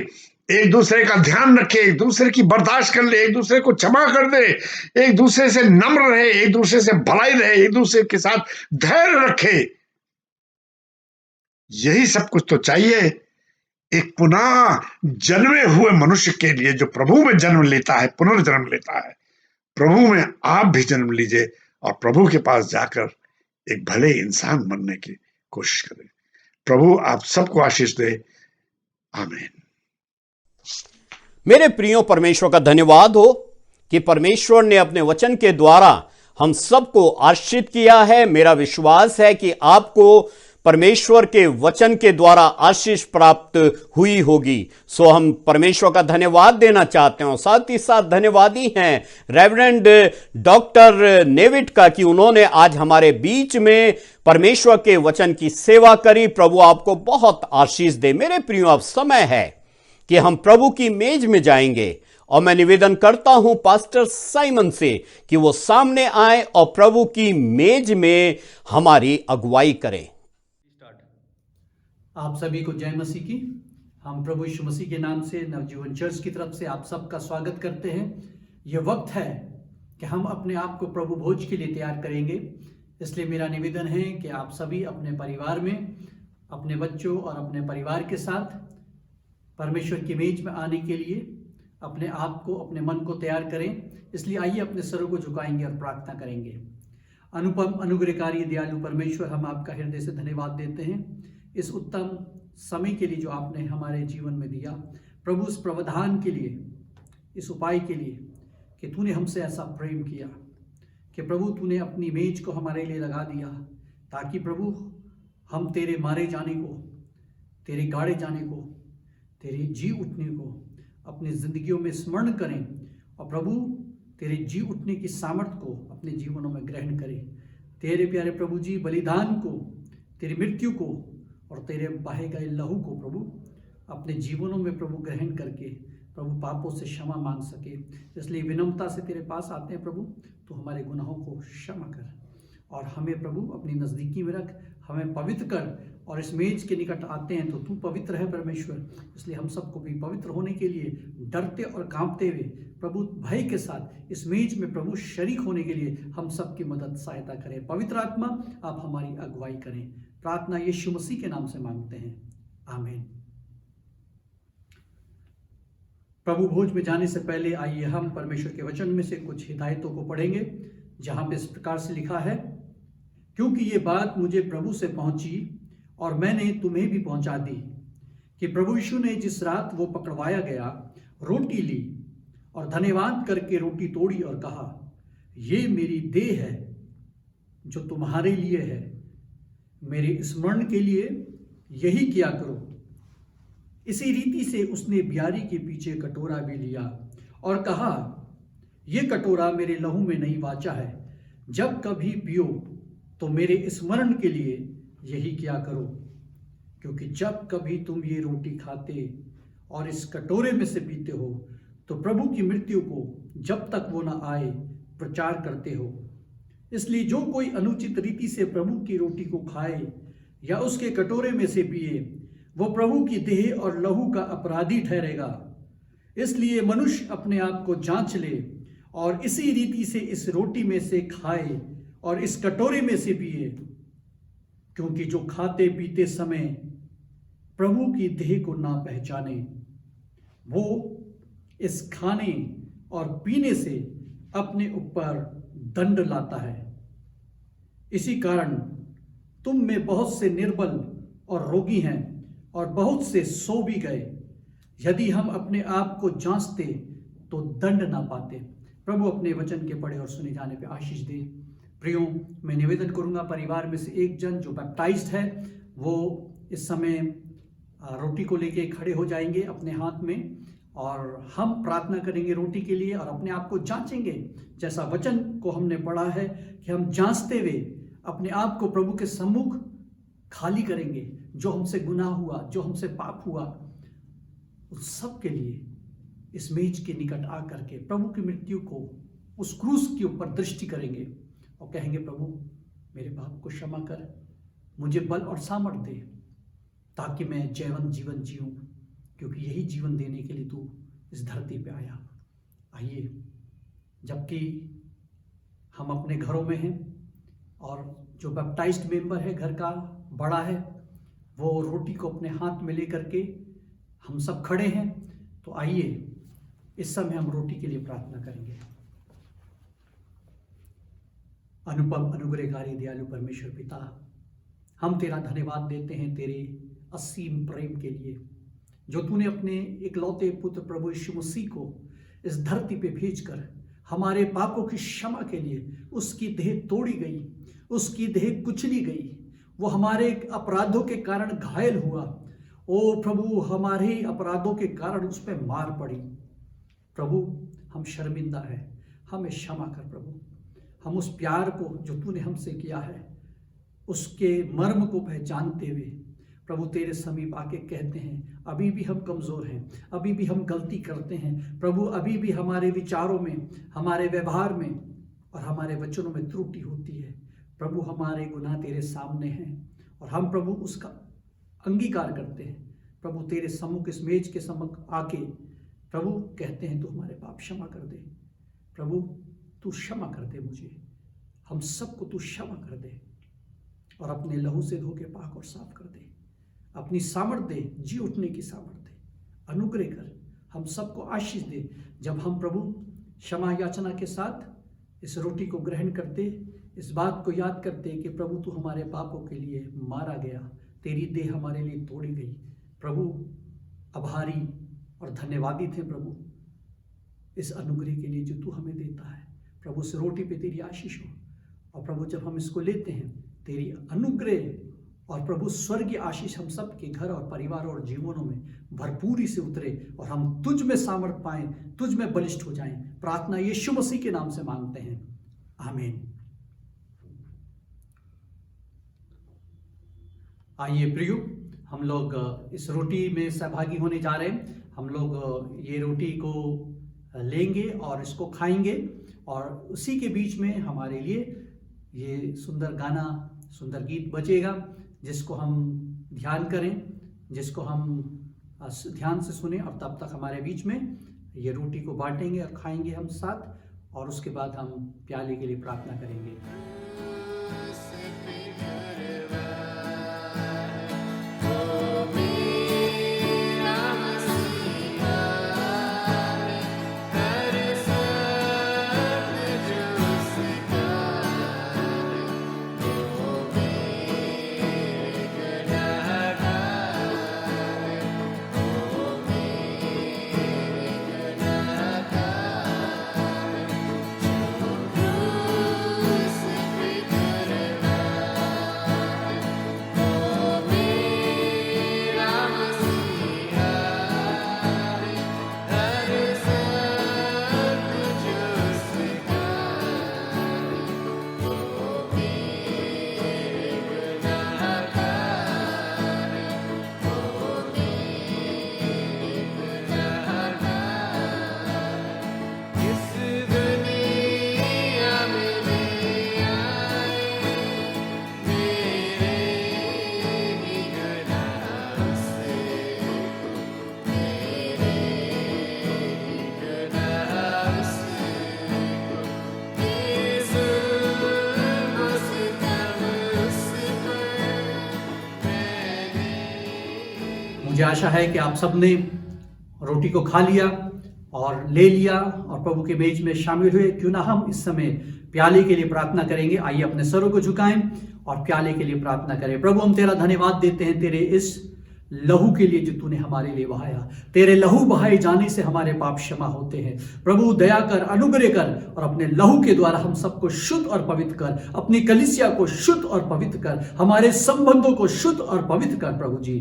एक दूसरे का ध्यान रखे, एक दूसरे की बर्दाश्त कर ले, एक दूसरे को क्षमा कर दे, एक दूसरे से नम्र रहे, एक दूसरे से भलाई रहे, एक दूसरे के साथ धैर्य रखे। यही सब कुछ तो चाहिए एक पुनः जन्मे हुए मनुष्य के लिए, जो प्रभु में जन्म लेता है, पुनर्जन्म लेता है। प्रभु में आप भी जन्म लीजिए और प्रभु के पास जाकर एक भले इंसान बनने की कोशिश करें। प्रभु आप सबको आशीष दे। आमीन। मेरे प्रियो, परमेश्वर का धन्यवाद हो कि परमेश्वर ने अपने वचन के द्वारा हम सबको आशीषित किया है। मेरा विश्वास है कि आपको परमेश्वर के वचन के द्वारा आशीष प्राप्त हुई होगी। सो हम परमेश्वर का धन्यवाद देना चाहते हैं और साथ ही साथ धन्यवादी हैं रेवरेंड डॉक्टर नेविट का कि उन्होंने आज हमारे बीच में परमेश्वर के वचन की सेवा करी। प्रभु आपको बहुत आशीष दे। मेरे प्रियो, अब समय है कि हम प्रभु की मेज में जाएंगे और मैं निवेदन करता हूं पास्टर साइमन से कि वो सामने आए और प्रभु की मेज में हमारी अगुवाई करें। आप सभी को जय मसीह की। हम प्रभु यीशु मसीह के नाम से नवजीवन चर्च की तरफ से आप सबका स्वागत करते हैं। यह वक्त है कि हम अपने आप को प्रभु भोज के लिए तैयार करेंगे। इसलिए मेरा निवेदन है कि आप सभी अपने परिवार में, अपने बच्चों और अपने परिवार के साथ परमेश्वर की मेज में आने के लिए अपने आप को, अपने मन को तैयार करें। इसलिए आइए अपने सरों को झुकाएंगे और प्रार्थना करेंगे। अनुपम, अनुग्रहकारी, दयालु परमेश्वर, हम आपका हृदय से धन्यवाद देते हैं इस उत्तम समय के लिए जो आपने हमारे जीवन में दिया। प्रभु, इस प्रावधान के लिए, इस उपाय के लिए कि तूने हमसे ऐसा प्रेम किया कि प्रभु तूने अपनी मेज को हमारे लिए लगा दिया, ताकि प्रभु हम तेरे मारे जाने को, तेरे गाड़े जाने को, तेरे जी उठने को अपनी जिंदगियों में स्मरण करें और प्रभु तेरे जी उठने की सामर्थ्य को अपने जीवनों में ग्रहण करें। तेरे प्यारे प्रभु जी बलिदान को, तेरी मृत्यु को और तेरे बहे गए लहू को प्रभु अपने जीवनों में प्रभु ग्रहण करके प्रभु पापों से क्षमा मांग सके। इसलिए विनम्रता से तेरे पास आते हैं प्रभु, तो हमारे गुनाहों को क्षमा कर और हमें प्रभु अपनी नज़दीकी में रख, हमें पवित्र कर। और इस मेज के निकट आते हैं तो तू पवित्र है परमेश्वर। इसलिए हम सबको भी पवित्र होने के लिए डरते और कांपते हुए प्रभु भय के साथ इस मेज में प्रभु शरीक होने के लिए हम सबकी मदद सहायता करें। पवित्र आत्मा आप हमारी अगुवाई करें। प्रार्थना यीशु मसीह के नाम से मांगते हैं, आमीन। प्रभु भोज में जाने से पहले आइए हम परमेश्वर के वचन में से कुछ हिदायतों को पढ़ेंगे, जहां पे इस प्रकार से लिखा है, क्योंकि ये बात मुझे प्रभु से पहुंची और मैंने तुम्हें भी पहुंचा दी कि प्रभु यीशु ने जिस रात वो पकड़वाया गया रोटी ली और धन्यवाद करके रोटी तोड़ी और कहा, ये मेरी देह है जो तुम्हारे लिए है, मेरे स्मरण के लिए यही किया करो। इसी रीति से उसने ब्यारी के पीछे कटोरा भी लिया और कहा, यह कटोरा मेरे लहू में नई वाचा है, जब कभी पियो तो मेरे स्मरण के लिए यही किया करो। क्योंकि जब कभी तुम ये रोटी खाते और इस कटोरे में से पीते हो तो प्रभु की मृत्यु को जब तक वो न आए प्रचार करते हो। इसलिए जो कोई अनुचित रीति से प्रभु की रोटी को खाए या उसके कटोरे में से पिए, वो प्रभु की देह और लहू का अपराधी ठहरेगा। इसलिए मनुष्य अपने आप को जांच ले और इसी रीति से इस रोटी में से खाए और इस कटोरे में से पिए। क्योंकि जो खाते पीते समय प्रभु की देह को ना पहचाने, वो इस खाने और पीने से अपने ऊपर दंड लाता है। इसी कारण तुम में बहुत से निर्बल और रोगी हैं और बहुत से सो भी गए। यदि हम अपने आप को जांचते तो दंड ना पाते। प्रभु अपने वचन के पढ़े और सुने जाने पे आशीष दे। प्रियो, मैं निवेदन करूंगा परिवार में से एक जन जो बैप्टाइज्ड है वो इस समय रोटी को लेके खड़े हो जाएंगे अपने हाथ में, और हम प्रार्थना करेंगे रोटी के लिए और अपने आप को जांचेंगे, जैसा वचन को हमने पढ़ा है कि हम जांचते हुए अपने आप को प्रभु के सम्मुख खाली करेंगे। जो हमसे गुनाह हुआ, जो हमसे पाप हुआ, उस सब के लिए इस मेज के निकट आकर के प्रभु की मृत्यु को उस क्रूस के ऊपर दृष्टि करेंगे और कहेंगे, प्रभु मेरे पाप को क्षमा कर, मुझे बल और सामर्थ दे ताकि मैं जीवन जीऊं, क्योंकि यही जीवन देने के लिए तू इस धरती पे आया। आइए, जबकि हम अपने घरों में हैं और जो बैप्टाइज्ड मेंबर है घर का बड़ा है, वो रोटी को अपने हाथ में लेकर के हम सब खड़े हैं, तो आइए इस समय हम रोटी के लिए प्रार्थना करेंगे। अनुपम अनुग्रहकारी दयालु परमेश्वर पिता, हम तेरा धन्यवाद देते हैं तेरे असीम प्रेम के लिए, जो तूने अपने इकलौते पुत्र प्रभु यीशु मसीह को इस धरती पे भेजकर हमारे पापों की क्षमा के लिए उसकी देह तोड़ी गई, उसकी देह कुचली गई, वो हमारे अपराधों के कारण घायल हुआ। ओ प्रभु, हमारे अपराधों के कारण उस पर मार पड़ी। प्रभु, हम शर्मिंदा हैं, हमें क्षमा कर प्रभु। हम उस प्यार को जो तूने हमसे किया है, उसके मर्म को पहचानते हुए प्रभु तेरे समीप आके कहते हैं, अभी भी हम कमज़ोर हैं, अभी भी हम गलती करते हैं प्रभु, अभी भी हमारे विचारों में, हमारे व्यवहार में और हमारे वचनों में त्रुटि होती है। प्रभु, हमारे गुनाह तेरे सामने हैं और हम प्रभु उसका अंगीकार करते हैं। प्रभु तेरे सम्मुख इस मेज के सम्मुख आके प्रभु कहते हैं, तू हमारे पाप क्षमा कर दे। प्रभु तू क्षमा कर दे मुझे, हम सबको तू क्षमा कर दे और अपने लहू से धो के पाक और साफ कर दे। अपनी सामर्थ दे, जी उठने की सामर्थ दे, अनुग्रह कर, हम सबको आशीष दे। जब हम प्रभु क्षमा याचना के साथ इस रोटी को ग्रहण करते, इस बात को याद करते कि प्रभु तू हमारे पापों के लिए मारा गया, तेरी देह हमारे लिए तोड़ी गई। प्रभु आभारी और धन्यवादी थे प्रभु इस अनुग्रह के लिए जो तू हमें देता है। प्रभु इस रोटी पे तेरी आशीष हो और प्रभु जब हम इसको लेते हैं, तेरी अनुग्रह और प्रभु स्वर्गीय आशीष हम सब के घर और परिवार और जीवनों में भरपूरी से उतरे और हम तुझ में सामर्थ पाएं, तुझ में बलिष्ठ हो जाएं। प्रार्थना यीशु मसीह के नाम से मांगते हैं, आमीन। आइए प्रियो, हम लोग इस रोटी में सहभागी होने जा रहे हैं। हम लोग ये रोटी को लेंगे और इसको खाएंगे और उसी के बीच में हमारे लिए ये सुंदर गाना, सुंदर गीत बजेगा, जिसको हम ध्यान करें, जिसको हम ध्यान से सुने और तब तक हमारे बीच में ये रोटी को बांटेंगे और खाएंगे हम साथ और उसके बाद हम प्याले के लिए प्रार्थना करेंगे। मुझे आशा है कि आप सबने रोटी को खा लिया और ले लिया और प्रभु के मेज में शामिल हुए। क्यों ना हम इस समय प्याले के लिए प्रार्थना करेंगे। आइए अपने सरों को झुकाएं और प्याले के लिए प्रार्थना करें। प्रभु, हम तेरा धन्यवाद देते हैं तेरे इस लहू के लिए जो तूने हमारे लिए बहाया। तेरे लहू बहाए जाने से हमारे पाप क्षमा होते हैं। प्रभु दया कर, अनुग्रह कर और अपने लहू के द्वारा हम सबको शुद्ध और पवित्र कर, अपनी कलीसिया को शुद्ध और पवित्र कर, हमारे संबंधों को शुद्ध और पवित्र कर। प्रभु जी,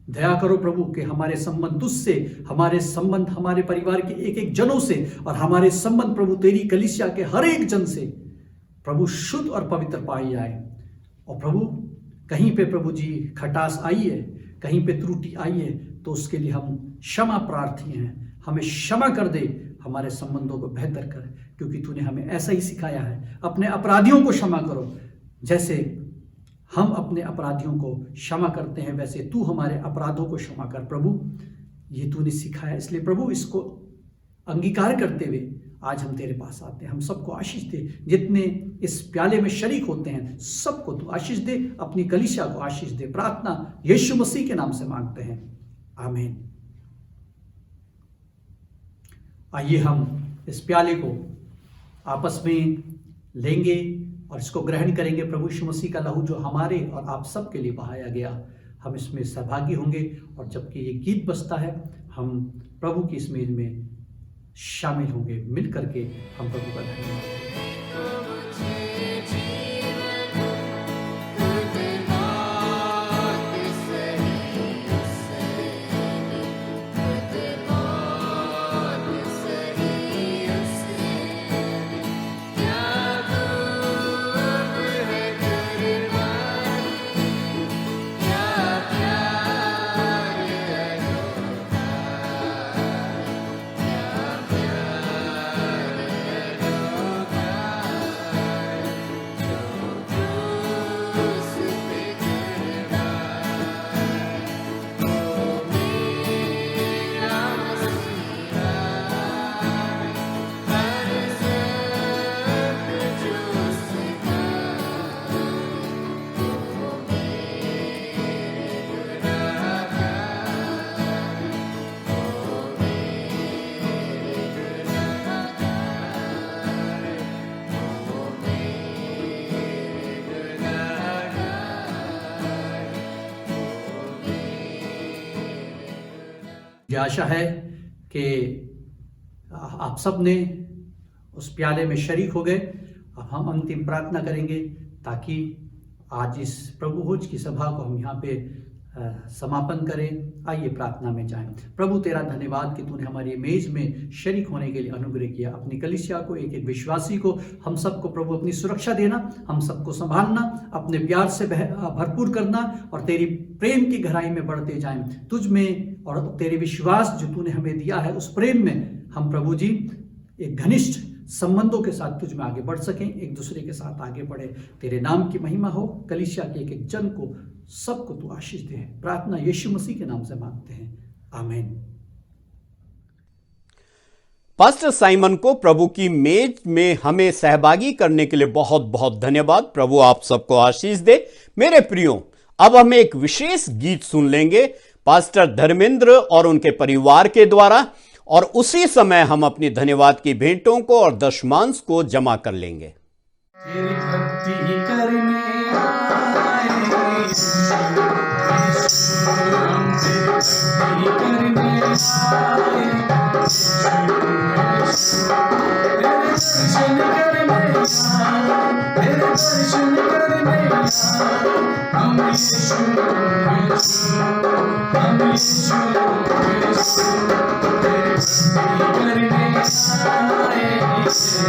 दया करो प्रभु कि हमारे संबंध तुझसे, हमारे संबंध हमारे परिवार के एक एक जनों से और हमारे संबंध प्रभु तेरी कलीसिया के हर एक जन से प्रभु शुद्ध और पवित्र पाई जाए। और प्रभु कहीं पे प्रभु जी खटास आई है, कहीं पे त्रुटि आई है, तो उसके लिए हम क्षमा प्रार्थी हैं। हमें क्षमा कर दे, हमारे संबंधों को बेहतर कर, क्योंकि तूने हमें ऐसा ही सिखाया है। अपने अपराधियों को क्षमा करो, जैसे हम अपने अपराधियों को क्षमा करते हैं वैसे तू हमारे अपराधों को क्षमा कर प्रभु। ये तूने सिखाया, इसलिए प्रभु इसको अंगीकार करते हुए आज हम तेरे पास आते हैं। हम सबको आशीष दे, जितने इस प्याले में शरीक होते हैं सबको तू आशीष दे, अपनी कलीसिया को आशीष दे। प्रार्थना यीशु मसीह के नाम से मांगते हैं, आमीन। आइए हम इस प्याले को आपस में लेंगे और इसको ग्रहण करेंगे। प्रभु यीशु मसीह का लहू जो हमारे और आप सब के लिए बहाया गया, हम इसमें सहभागी होंगे। और जबकि ये गीत बजता है, हम प्रभु की इस मेज में शामिल होंगे। मिल करके हम प्रभु का धन्यवाद करेंगे। मुझे आशा है कि आप सब ने उस प्याले में शरीक हो गए। अब हम अंतिम प्रार्थना करेंगे ताकि आज इस प्रभु भोज की सभा को हम यहाँ पे समापन करें। आइए प्रार्थना में जाएं। प्रभु तेरा धन्यवाद कि तूने हमारी मेज में शरीक होने के लिए अनुग्रह किया। अपनी कलीसिया को, एक एक विश्वासी को, हम सबको प्रभु अपनी सुरक्षा देना, हम सबको संभालना, अपने प्यार से भरपूर करना और तेरी प्रेम की गहराई में बढ़ते जाएं। तुझ में और तेरे विश्वास जो तूने हमें दिया है उस प्रेम में हम प्रभु जी एक घनिष्ठ संबंधों के साथ तुझ में आगे बढ़ सकें, एक दूसरे के साथ आगे बढ़े। तेरे नाम की महिमा हो। कलीसिया के एक एक जन को, सबको तू आशीष दे। प्रार्थना यीशु मसीह के नाम से मांगते हैं, आमीन। पास्टर साइमन को प्रभु की मेज में हमें सहभागी करने के लिए बहुत बहुत धन्यवाद। प्रभु आप सबको आशीष दे। मेरे प्रियो, अब हम एक विशेष गीत सुन लेंगे पास्टर धर्मेंद्र और उनके परिवार के द्वारा, और उसी समय हम अपनी धन्यवाद की भेंटों को और दशमांश को जमा कर लेंगे। तेरी भक्ति करने आए, हम तेरी भक्ति करने आए, तेरे दर्शन करने आए, तेरे दर्शन करने आए, हम यीशु यीशु, हम यीशु यीशु, तेरी भक्ति करने आए, यीशु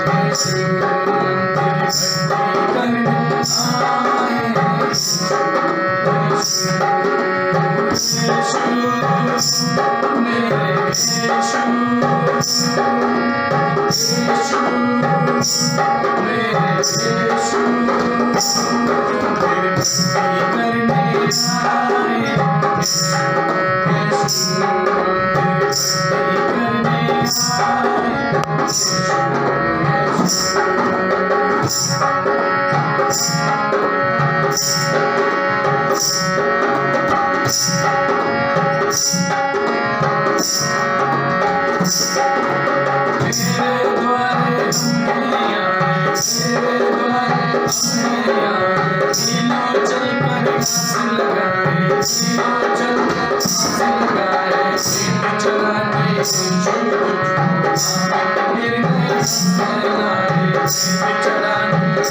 यीशु, तेरी भक्ति करने आए, यीशु मेरे यीशु, यीशु मेरे यीशु, तेरी भक्ति करने आए, यीशु तेरी भक्ति करने तेरे द्वारे हमने आए, तेरे द्वारे हमने आए, तीनों चल कर घास लगाए, तीनों चल कर घास लगाए, सीट चलाने मेरे लाए, सीट चलाने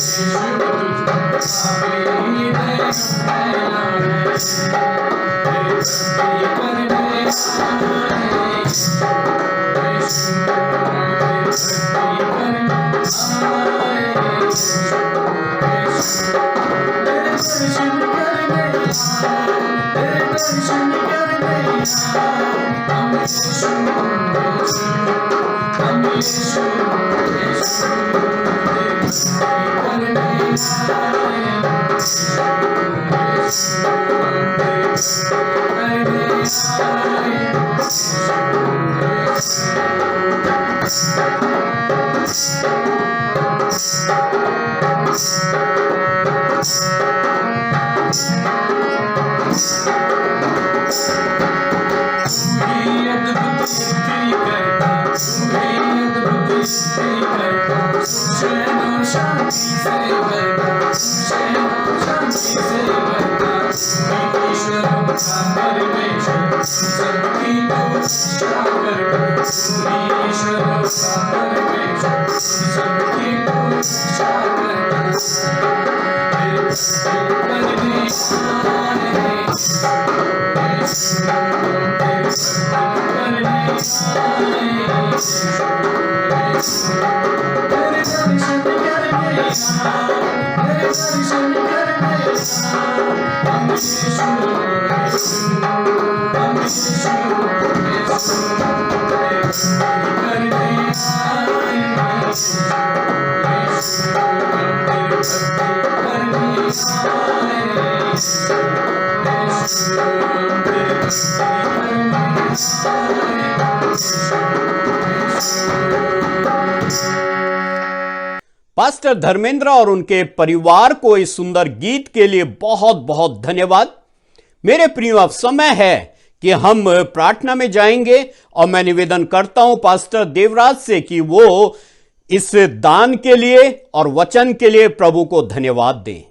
पास्टर धर्मेंद्र और उनके परिवार को इस सुंदर गीत के लिए बहुत बहुत धन्यवाद। मेरे प्रियो, अब समय है कि हम प्रार्थना में जाएंगे और मैं निवेदन करता हूं पास्टर देवराज से कि वो इस दान के लिए और वचन के लिए प्रभु को धन्यवाद दें।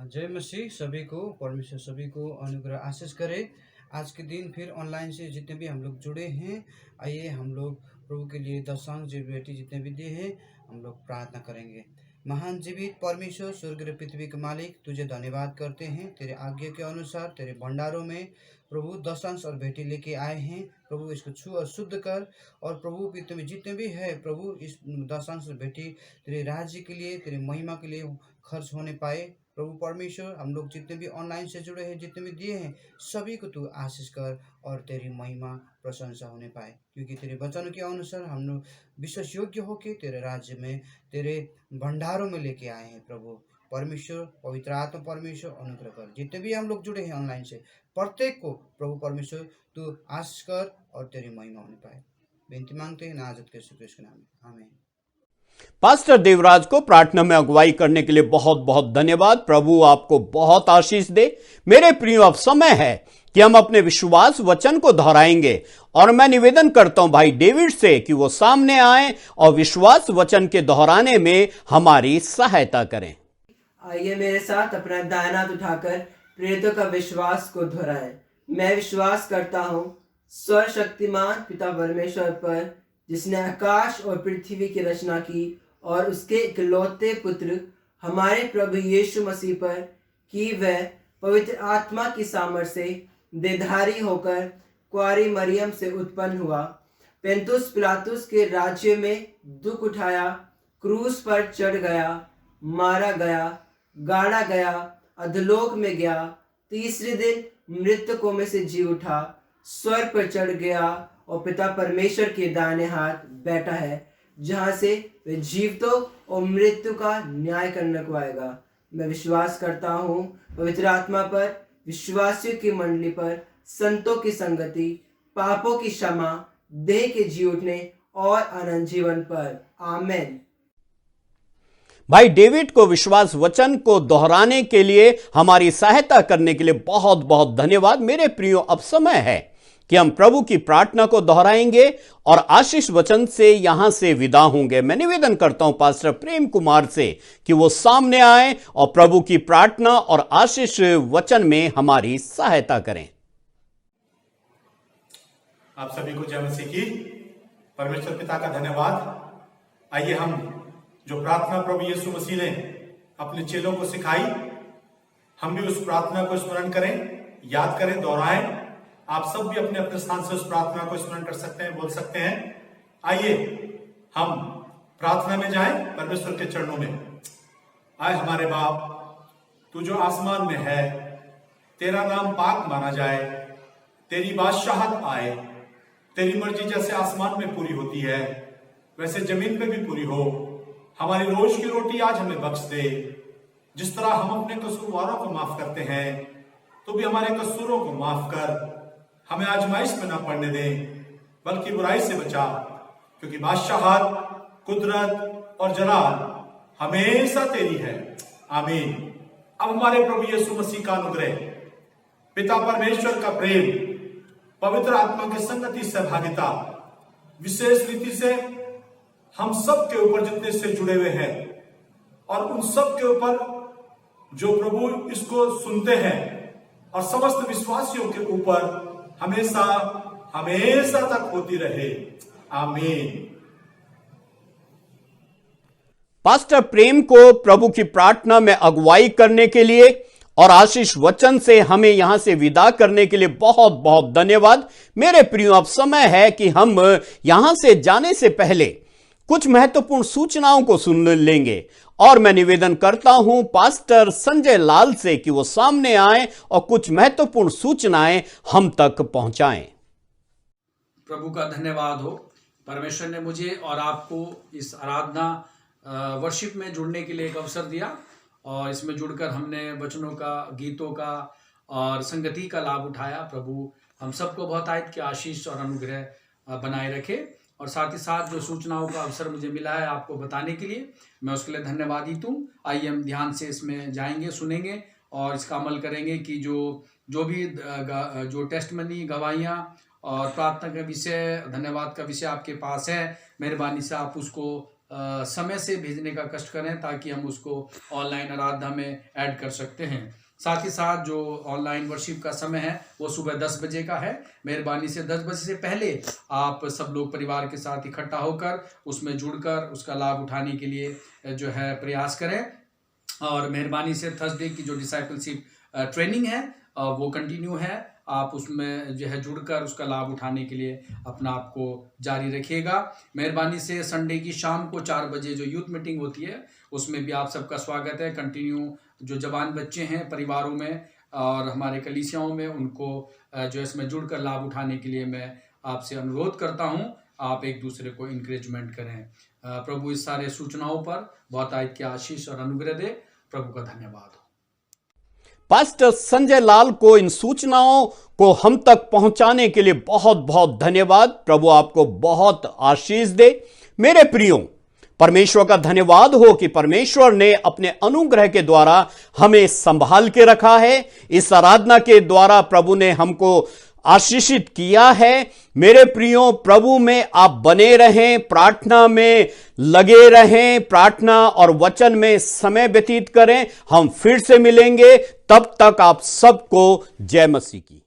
जय मसीह। सभी को, परमेश्वर सभी को अनुग्रह आशीष करे। आज के दिन फिर ऑनलाइन से जितने भी हम लोग जुड़े हैं, आइए हम लोग प्रभु के लिए दशांश जो बेटी जितने भी दिए हैं हम लोग प्रार्थना करेंगे। महान जीवित परमेश्वर, स्वर्ग और पृथ्वी के मालिक, तुझे धन्यवाद करते हैं। तेरे आज्ञा के अनुसार तेरे भंडारों में प्रभु दशांश और भेंट लेके आए हैं। प्रभु इसको छू और शुद्ध कर, और प्रभु पृथ्वी में जितने भी है प्रभु इस दशांश और भेंट तेरे राज्य के लिए, तेरे महिमा के लिए खर्च होने पाए। प्रभु परमेश्वर, हम लोग जितने भी ऑनलाइन से जुड़े हैं, जितने भी दिए हैं, सभी को तू आशीष कर और तेरी महिमा प्रशंसा होने पाए, क्योंकि तेरे वचनों के अनुसार हम लोग विश्वास योग्य होके तेरे राज्य में, तेरे भंडारों में लेके आए हैं। प्रभु परमेश्वर, पवित्र आत्मा परमेश्वर अनुग्रह कर। जितने भी हम लोग जुड़े हैं ऑनलाइन से, प्रत्येक को प्रभु परमेश्वर तू आशीष कर और तेरी महिमा होने पाए। विनती मांगते हैं नाजत के यीशु के नाम में, आमीन। पास्टर देवराज को प्रार्थना में अगुवाई करने के लिए बहुत बहुत धन्यवाद। प्रभु आपको बहुत आशीष दे। मेरे प्रियो, अब समय है कि हम अपने विश्वास वचन को दोहराएंगे और मैं निवेदन करता हूं भाई डेविड से कि वो सामने आए और विश्वास वचन के दोहराने में हमारी सहायता करें। आइए मेरे साथ अपना दाहिना हाथ उठाकर प्रेरितों का विश्वास को दोहराएं। मैं विश्वास करता हूँ सर्वशक्तिमान पिता परमेश्वर पर, जिसने आकाश और पृथ्वी की रचना की, और उसके इकलौते पुत्र हमारे प्रभु यीशु मसीह पर, कि वह पवित्र आत्मा की सामर्थ्य से देहधारी होकर कुंवारी मरियम से उत्पन्न हुआ, पेंतुस पिलातुस के राज्य में दुख उठाया, क्रूस पर चढ़ गया, मारा गया, गाड़ा गया, अधोलोक में गया, तीसरे दिन मृतकों में से जी उठा, स्वर्ग पर चढ़ गया और पिता परमेश्वर के दाहिने हाथ बैठा है, जहाँ से वह जीवितों और मृत्यु का न्याय करने को आएगा। मैं विश्वास करता हूँ पवित्र आत्मा पर, विश्वासियों की मंडली पर, संतों की संगति, पापों की क्षमा, देह के जी उठने और अनंत जीवन पर। आमीन। भाई डेविड को विश्वास वचन को दोहराने के लिए, हमारी सहायता करने के लिए बहुत बहुत धन्यवाद। मेरे प्रियो, अब समय है कि हम प्रभु की प्रार्थना को दोहराएंगे और आशीष वचन से यहां से विदा होंगे। मैं निवेदन करता हूं पास्टर प्रेम कुमार से कि वो सामने आए और प्रभु की प्रार्थना और आशीष वचन में हमारी सहायता करें। आप सभी को जय मसीह की। परमेश्वर पिता का धन्यवाद। आइए हम जो प्रार्थना प्रभु यीशु मसीह ने अपने चेलों को सिखाई। हम भी उस प्रार्थना को स्मरण करें, याद करें, दोहराएं। आप सब भी अपने अपने स्थान से उस प्रार्थना को स्मरण कर सकते हैं, बोल सकते हैं। आइए हम प्रार्थना में जाएं, परमेश्वर के चरणों में। आए हमारे बाप, तू जो आसमान में है, तेरा नाम पाक माना जाए, तेरी बादशाहत आए, तेरी मर्जी जैसे आसमान में पूरी होती है वैसे जमीन पे भी पूरी हो। हमारी रोज की रोटी आज हमें बख्श दे। जिस तरह हम अपने कसूरवारों को माफ करते हैं, तो भी हमारे कसूरों को माफ कर। हमें आजमाइश में ना पड़ने दे, बल्कि बुराई से बचा, क्योंकि बादशाहत, कुदरत और जलाल हमेशा तेरी है। आमीन। अब हमारे प्रभु यीशु मसीह का अनुग्रह, पिता परमेश्वर का प्रेम, पवित्र आत्मा की संगति, सहभागिता, विशेष रीति से हम सब के ऊपर जितने से जुड़े हुए हैं और उन सब के ऊपर जो प्रभु इसको सुनते हैं और समस्त विश्वासियों के ऊपर हमेशा हमेशा तक होती रहे। आमीन। पास्टर प्रेम को प्रभु की प्रार्थना में अगुवाई करने के लिए और आशीष वचन से हमें यहां से विदा करने के लिए बहुत बहुत धन्यवाद। मेरे प्रियो, अब समय है कि हम यहां से जाने से पहले कुछ महत्वपूर्ण सूचनाओं को सुन लेंगे और मैं निवेदन करता हूं पास्टर संजय लाल से कि वो सामने आए और कुछ महत्वपूर्ण सूचनाएं हम तक पहुंचाएं। प्रभु का धन्यवाद हो। परमेश्वर ने मुझे और आपको इस आराधना वर्शिप में जुड़ने के लिए एक अवसर दिया और इसमें जुड़कर हमने वचनों का, गीतों का और संगति का लाभ उठाया। प्रभु हम सबको बहुत आयत के आशीष और अनुग्रह बनाए रखे। और साथ ही साथ जो सूचनाओं का अवसर मुझे मिला है आपको बताने के लिए, मैं उसके लिए धन्यवादित हूँ। आइए हम ध्यान से इसमें जाएंगे, सुनेंगे और इसका अमल करेंगे कि जो भी जो टेस्टमनी, गवाहियाँ और प्रार्थना का विषय, धन्यवाद का विषय आपके पास है, मेहरबानी से आप उसको समय से भेजने का कष्ट करें ताकि हम उसको ऑनलाइन आराधना में ऐड कर सकते हैं। साथ ही साथ जो ऑनलाइन वर्शिप का समय है वो सुबह 10 बजे का है। मेहरबानी से 10 बजे से पहले आप सब लोग परिवार के साथ इकट्ठा होकर उसमें जुड़कर उसका लाभ उठाने के लिए जो है प्रयास करें। और मेहरबानी से थर्सडे की जो डिसाइपलशिप ट्रेनिंग है वो कंटिन्यू है। आप उसमें जो है जुड़कर उसका लाभ उठाने के लिए अपना आप को जारी रखिएगा। मेहरबानी से संडे की शाम को 4 बजे जो यूथ मीटिंग होती है उसमें भी आप सबका स्वागत है। कंटिन्यू जो जवान बच्चे हैं परिवारों में और हमारे कलीसियाओं में, उनको जो इसमें जुड़कर लाभ उठाने के लिए मैं आपसे अनुरोध करता हूं, आप एक दूसरे को इंकरेजमेंट करें। प्रभु इस सारे सूचनाओं पर बहुत आयत के आशीष और अनुग्रह दे। प्रभु का धन्यवाद हो। पास्टर संजय लाल को इन सूचनाओं को हम तक पहुंचाने के लिए बहुत बहुत धन्यवाद। प्रभु आपको बहुत आशीष दे। मेरे प्रियो, परमेश्वर का धन्यवाद हो कि परमेश्वर ने अपने अनुग्रह के द्वारा हमें संभाल के रखा है। इस आराधना के द्वारा प्रभु ने हमको आशीषित किया है। मेरे प्रियो, प्रभु में आप बने रहें, प्रार्थना में लगे रहें, प्रार्थना और वचन में समय व्यतीत करें। हम फिर से मिलेंगे, तब तक आप सबको जय मसीह की।